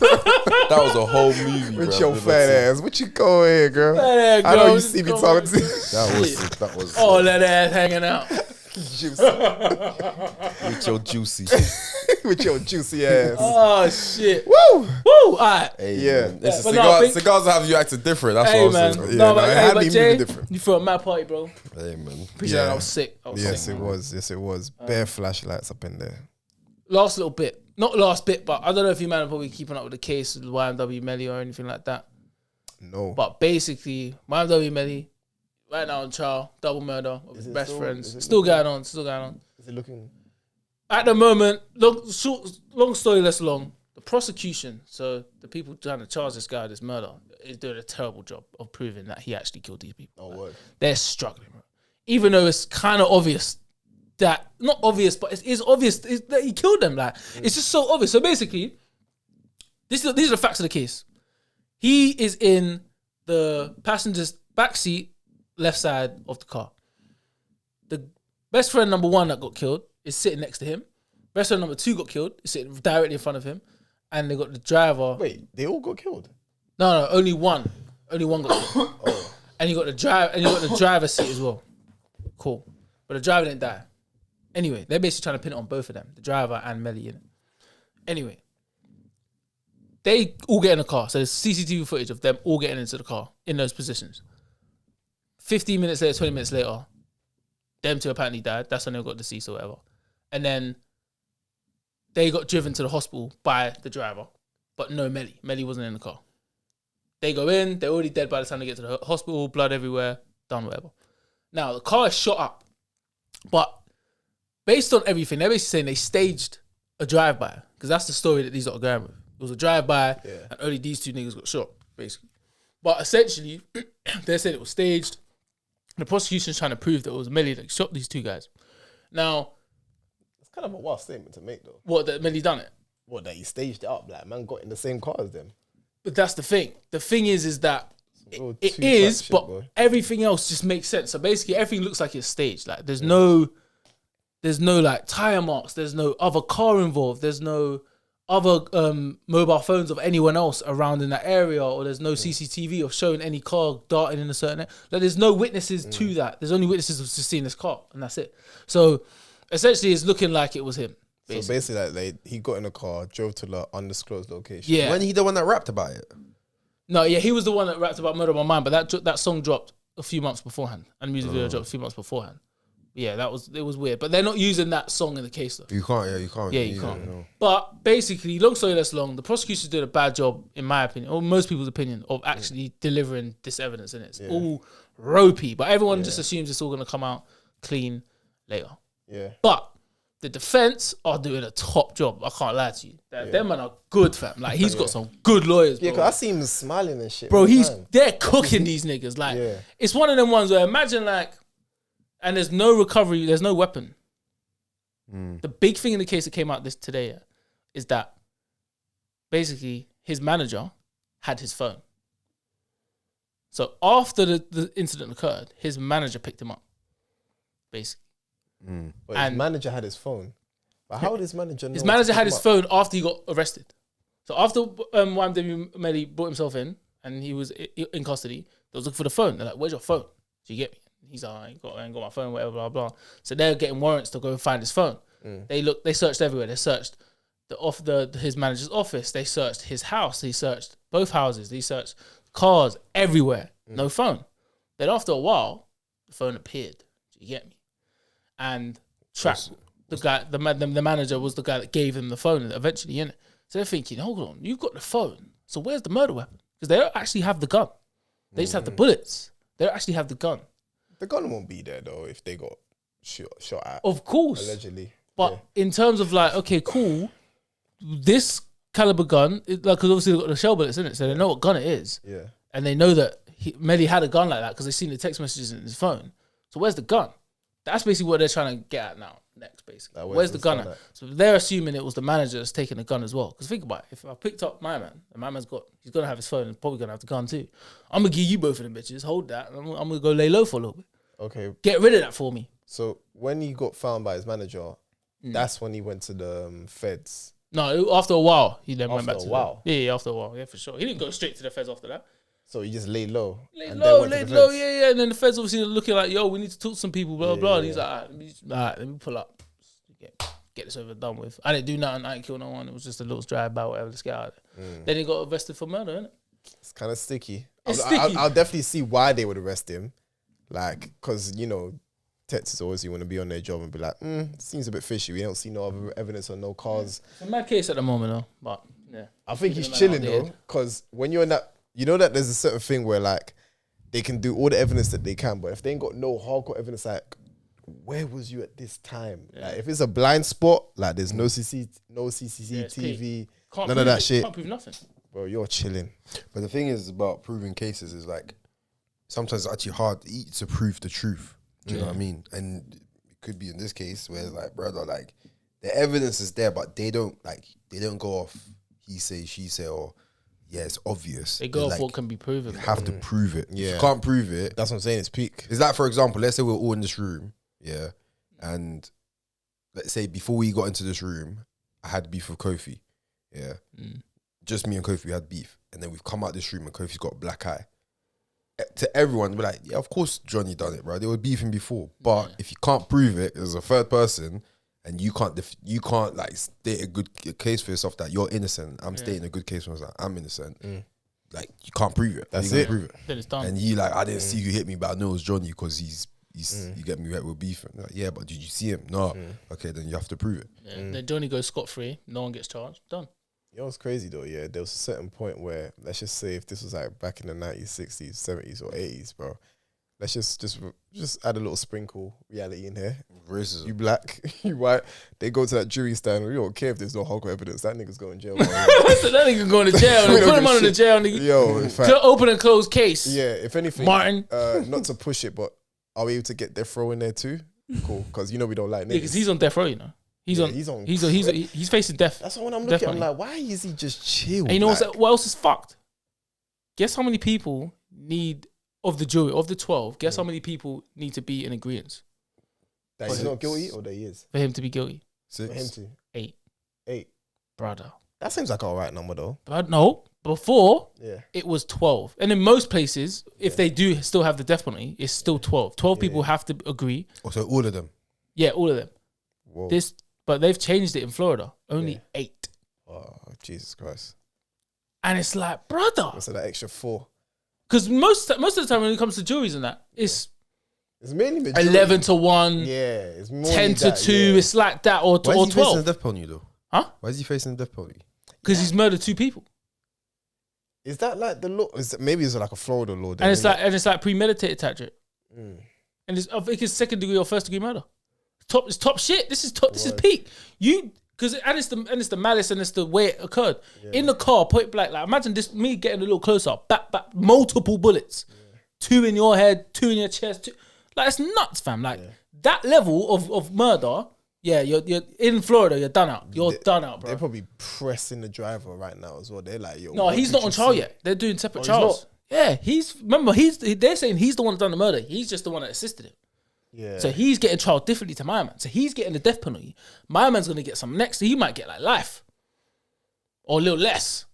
That was a whole movie, With bro. your fat ass. What you going here, girl? Fat ass, I know girl. you see me talking to That was All that ass hanging out. juice. with your juicy. With your juicy ass. Oh, shit. Woo! Woo. All right. Hey, Yeah. man. It's a But no, I think- cigars have you acting different. That's Hey, what man. I'm saying. Yeah, No, no, but, it hey, had but me Jay, moving different. you threw a mad party, bro. Hey, man. Appreciate that. I was sick. Yes, it was. Yes, it was. Bare flashlights up in there. Last little bit. Not last bit, but I don't know if you man are probably keeping up with the case with YMW Melly or anything like that. No. But basically, YMW Melly, right now on trial, double murder of his it best still- friends. is it Still looking- going on, still going on. Is it looking? At the moment, long story less long, the prosecution, so the people trying to charge this guy with this murder, is doing a terrible job of proving that he actually killed these people. Oh, word. They're struggling, bro. Even though it's kind of obvious that, not obvious, but it is obvious that he killed them. Like, it's just so obvious. So basically, these are the facts of the case. He is in the passenger's backseat, left side of the car. The best friend number one that got killed is sitting next to him. Best friend number two got killed, is sitting directly in front of him. And they got the driver. Wait, they all got killed? No, only one. Only one got killed. And you got the driver seat as well. Cool. But the driver didn't die. Anyway, they're basically trying to pin it on both of them, the driver and Melly. In it. Anyway, they all get in the car. So there's CCTV footage of them all getting into the car in those positions. 15 minutes later, 20 minutes later, them two apparently died. That's when they got deceased or whatever. And then they got driven to the hospital by the driver, but no Melly. Melly wasn't in the car. They go in, they're already dead by the time they get to the hospital, blood everywhere, done whatever. Now, the car is shot up, but based on everything, they're basically saying they staged a drive-by, because that's the story that these lot are going with. It was a drive-by, and only these two niggas got shot, basically. But essentially, they said it was staged. The prosecution's trying to prove that it was Melly that shot these two guys. Now, It's kind of a wild statement to make, though. what, that Melly done it? What, that he staged it up? Like, man got in the same car as them. But that's the thing. The thing is that real it two-track is, shit, but boy. everything else just makes sense. So basically, everything looks like it's staged. Like there's no like tire marks. There's no other car involved. There's no other mobile phones of anyone else around in that area, or there's no CCTV of showing any car darting in a certain. Like there's no witnesses to that. There's only witnesses of just seeing this car, and that's it. So essentially, it's looking like it was him. So basically, like, he got in a car, drove to the undisclosed location. Yeah. When he the one that rapped about it? No, yeah, he was the one that rapped about Murder on My Mind, but that song dropped a few months beforehand, and the music video dropped a few months beforehand. Yeah, it was weird, but they're not using that song in the case though. You can't. Yeah, you can't. Yeah, you can't. But basically, long story less long, the prosecution's doing a bad job, in my opinion, or most people's opinion, of actually delivering this evidence, and it's all ropey. But everyone just assumes it's all going to come out clean later. Yeah. But the defense are doing a top job. I can't lie to you. Them man are good, fam. Like he's got some good lawyers, bro. Yeah, because I see him smiling and shit. Bro, all the time. they're cooking these niggas. Like, Yeah. it's one of them ones where imagine And there's no recovery. There's no weapon. The big thing in the case that came out today is that basically his manager had his phone. So after the incident occurred, his manager picked him up, basically. But his manager had his phone. But how did his manager know? His manager had his phone after he got arrested. So after YMW Melly brought himself in and he was in custody, they was looking for the phone. They're like, "Where's your phone? Do you get me?" He's like, I ain't got my phone, whatever, blah, blah. So they're getting warrants to go find his phone. They searched everywhere. They searched his manager's office. They searched his house. They searched both houses. They searched cars everywhere. No phone. Then after a while, the phone appeared. Do you get me? And tracked the guy. The manager was the guy that gave him the phone eventually, innit? So they're thinking, hold on, you've got the phone. So where's the murder weapon? Because they don't actually have the gun. They just have the bullets. They don't actually have the gun. The gun won't be there though if they got shot at. Of course. Allegedly. But in terms of like, okay, cool, this caliber gun, because obviously they've got the shell bullets in it, so they know what gun it is. Yeah. And they know that Melly had a gun like that because they've seen the text messages in his phone. So where's the gun? That's basically what they're trying to get at now. Next, basically. Where's the gun at? So they're assuming it was the manager that's taking the gun as well. Because think about it. If I picked up my man, and my man's he's going to have his phone and probably going to have the gun too. I'm going to give you both of them bitches. Hold that. And I'm going to go lay low for a little bit. Okay. Get rid of that for me. So when he got found by his manager, that's when he went to the feds. No, after a while, he then went back to After a while? Yeah, after a while. Yeah, for sure. He didn't go straight to the feds after that. So he just laid low. Laid low, yeah. And then the feds obviously looking like, yo, we need to talk to some people, blah, blah. And he's like, all right, let me pull up. Get this over done with. I didn't do nothing. I didn't kill no one. It was just a little drive-by, whatever. Let's get out of it. Then he got arrested for murder, innit? It's kind of sticky. Sticky. I'll definitely see why they would arrest him. Like, because, you know, Texas always want to be on their job and be like, seems a bit fishy. We don't see no other evidence or no cars. It's a mad case at the moment, though. But, yeah. I think he's chilling, though. Because when you're in that, you know that there's a certain thing where, like, they can do all the evidence that they can, but if they ain't got no hardcore evidence, like, where was you at this time? Yeah. Like, if it's a blind spot, like, there's no CCTV, none of that shit. Can't prove nothing. Bro, you're chilling. But the thing is about proving cases is like, sometimes it's actually hard to prove the truth. Do you know what I mean? And it could be in this case where it's like, brother, like, the evidence is there, but they don't go off he say, she say, or yeah, it's obvious. They go off like, what can be proven. You have to prove it. Yeah. If you can't prove it. That's what I'm saying, it's peak. It's like, for example, let's say we're all in this room, yeah, and let's say before we got into this room, I had beef with Kofi, yeah. Just me and Kofi, we had beef. And then we've come out this room and Kofi's got a black eye. To everyone, we're like, yeah, of course Johnny done it, bro. They were beefing before. But if you can't prove it as a third person and you can't like state a good case for yourself that you're innocent, I'm stating a good case for myself, I'm innocent. Like, you can't prove it. That's it. Prove it. Then it's done. And you like, I didn't see who hit me, but I know it was Johnny because he's you get me, we're beefing. Like, yeah, but did you see him? No. Okay, then you have to prove it. Yeah. Then Johnny goes scot-free. No one gets charged. Done. You know what's crazy though? Yeah, there was a certain point where, let's just say, if this was like back in the 90s, 60s, 70s, or 80s, bro. Let's just add a little sprinkle reality in here. Racism. You black, you white. They go to that jury stand. We don't care if there's no hardcore evidence. That nigga's going to jail. So that nigga going to jail. They put him under the jail. Nigga. Yo, in fact, open and close case. Yeah, if anything, Martin. Not to push it, but are we able to get death row in there too? Cool, because you know we don't like niggas. Yeah, because he's on death row, you know. He's facing death. That's when I'm looking. I'm like, why is he just chill? And you know what else is fucked? Guess how many people need of the jury of the 12? Guess how many people need to be in agreement that he's not guilty or that he is for him to be guilty? 6. For him to 8, brother. That seems like an alright number though. But no, before yeah, it was 12, and in most places, if they do still have the death penalty, it's still 12. 12 people have to agree. Also, all of them. Yeah, all of them. Whoa. But they've changed it in Florida. Only 8. Oh, Jesus Christ. And it's like, brother. So that extra 4. Because most of the time when it comes to juries and that, it's mainly majority. 11 to 1. Yeah, it's more 10 to 2. Yeah. It's like that, or Why is he 12. facing the death penalty though? Huh? Why is he facing the death penalty? Because he's murdered 2 people. Is that like the law? Maybe it's like a Florida law. Then, And it's like premeditated tactic. And I think it's 2nd degree or 1st degree murder. It's top shit. This is top. This is peak. It's the malice and it's the way it occurred in the car. Point blank. Like, imagine this, me getting a little closer. Back, multiple bullets. 2 in your head, 2 in your chest. Like, it's nuts, fam. Like, that level of murder, yeah, you're in Florida, you're done out. You're done out, bro. They're probably pressing the driver right now as well. They're like, yo. No, he's not on trial yet. They're doing separate trials. Yeah, they're saying he's the one that done the murder. He's just the one that assisted him. Yeah. So he's getting trialed differently to my man. So he's getting the death penalty. My man's going to get some next. He might get like life. Or a little less.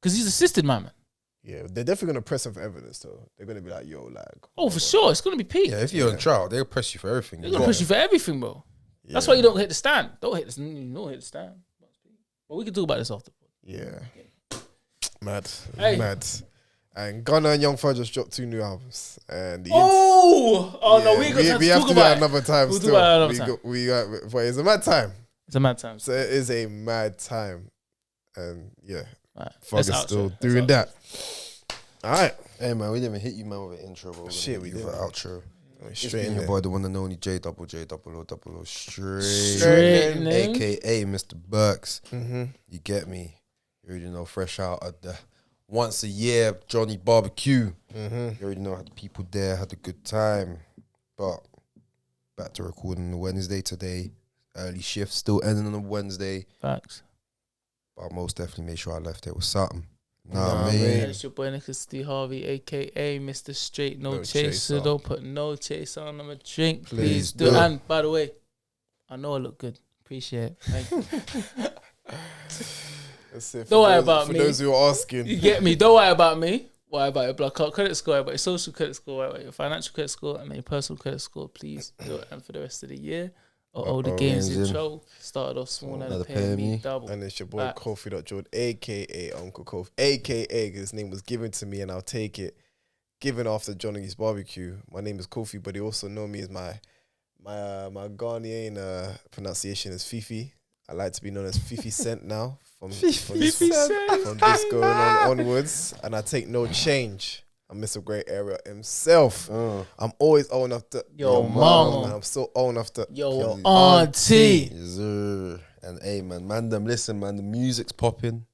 Because he's assisted my man. Yeah, they're definitely going to press him for evidence, though. They're going to be like, yo, like. Oh, for sure. It's going to be peak. Yeah, if you're on trial, they'll press you for everything. They're going to press you for everything, bro. Yeah. That's why you don't hit the stand. Don't hit the stand. But we can talk about this after. Yeah. Mad. Mad. And Gunna and Young Thug just dropped 2 new albums. And no, we have to do that another time. We'll still. do that another time. But it's a mad time. It's a mad time. So it is a mad time. And yeah, Thug is still doing that. All right. Hey, man, we didn't even hit you, man, with an intro, bro. Shit, we did. Outro. Straight in your there. boy, the one and only J-double-O, Straightening. AKA Mr. Burks. Mm-hmm. You get me? You already know, fresh out of the once a year Johnny BBQ. Mm-hmm. You already know how the people there had a good time. But back to recording on a Wednesday today. Early shift still ending on a Wednesday. Facts. But I most definitely made sure I left it with something. Nah, I mean. It's your boy Nicholas D. Harvey, a.k.a. Mr. Straight No Chaser. Don't put no chaser on them a drink. Please do. And, by the way, I know I look good. Appreciate it. Thank you. That's it. Don't worry about me. For those who are asking. You get me? Don't worry about me. Worry about your blood credit score, about your social credit score, worry about your financial credit score, and then your personal credit score. Please do it. And for the rest of the year, all the games in trouble. Started off small, now they're paying me double. And it's your boy Kofi.Jordan, a.k.a. Uncle Kofi, a.k.a. his name was given to me and I'll take it. Given after Johnny's barbecue. My name is Kofi, but he also know me as my Ghanaian pronunciation is Fifi. I like to be known as Fifi Cent now. From this going on onwards. And I take no change. I miss a great area himself. I'm always old enough to... Yo, mama. Man, I'm so old enough to... Yo, auntie. Yes, sir. And hey, man, them listen, man, the music's popping.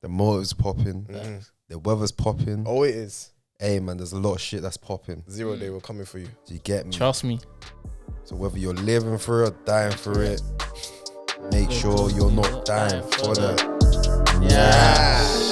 The motor's popping. Mm-hmm. The weather's popping. Oh, it is. Hey, man, there's a lot of shit that's popping. 0 day, we're coming for you. Do you get me? Trust me. So whether you're living for it or dying for it, make sure you're not dying for that. Yeah.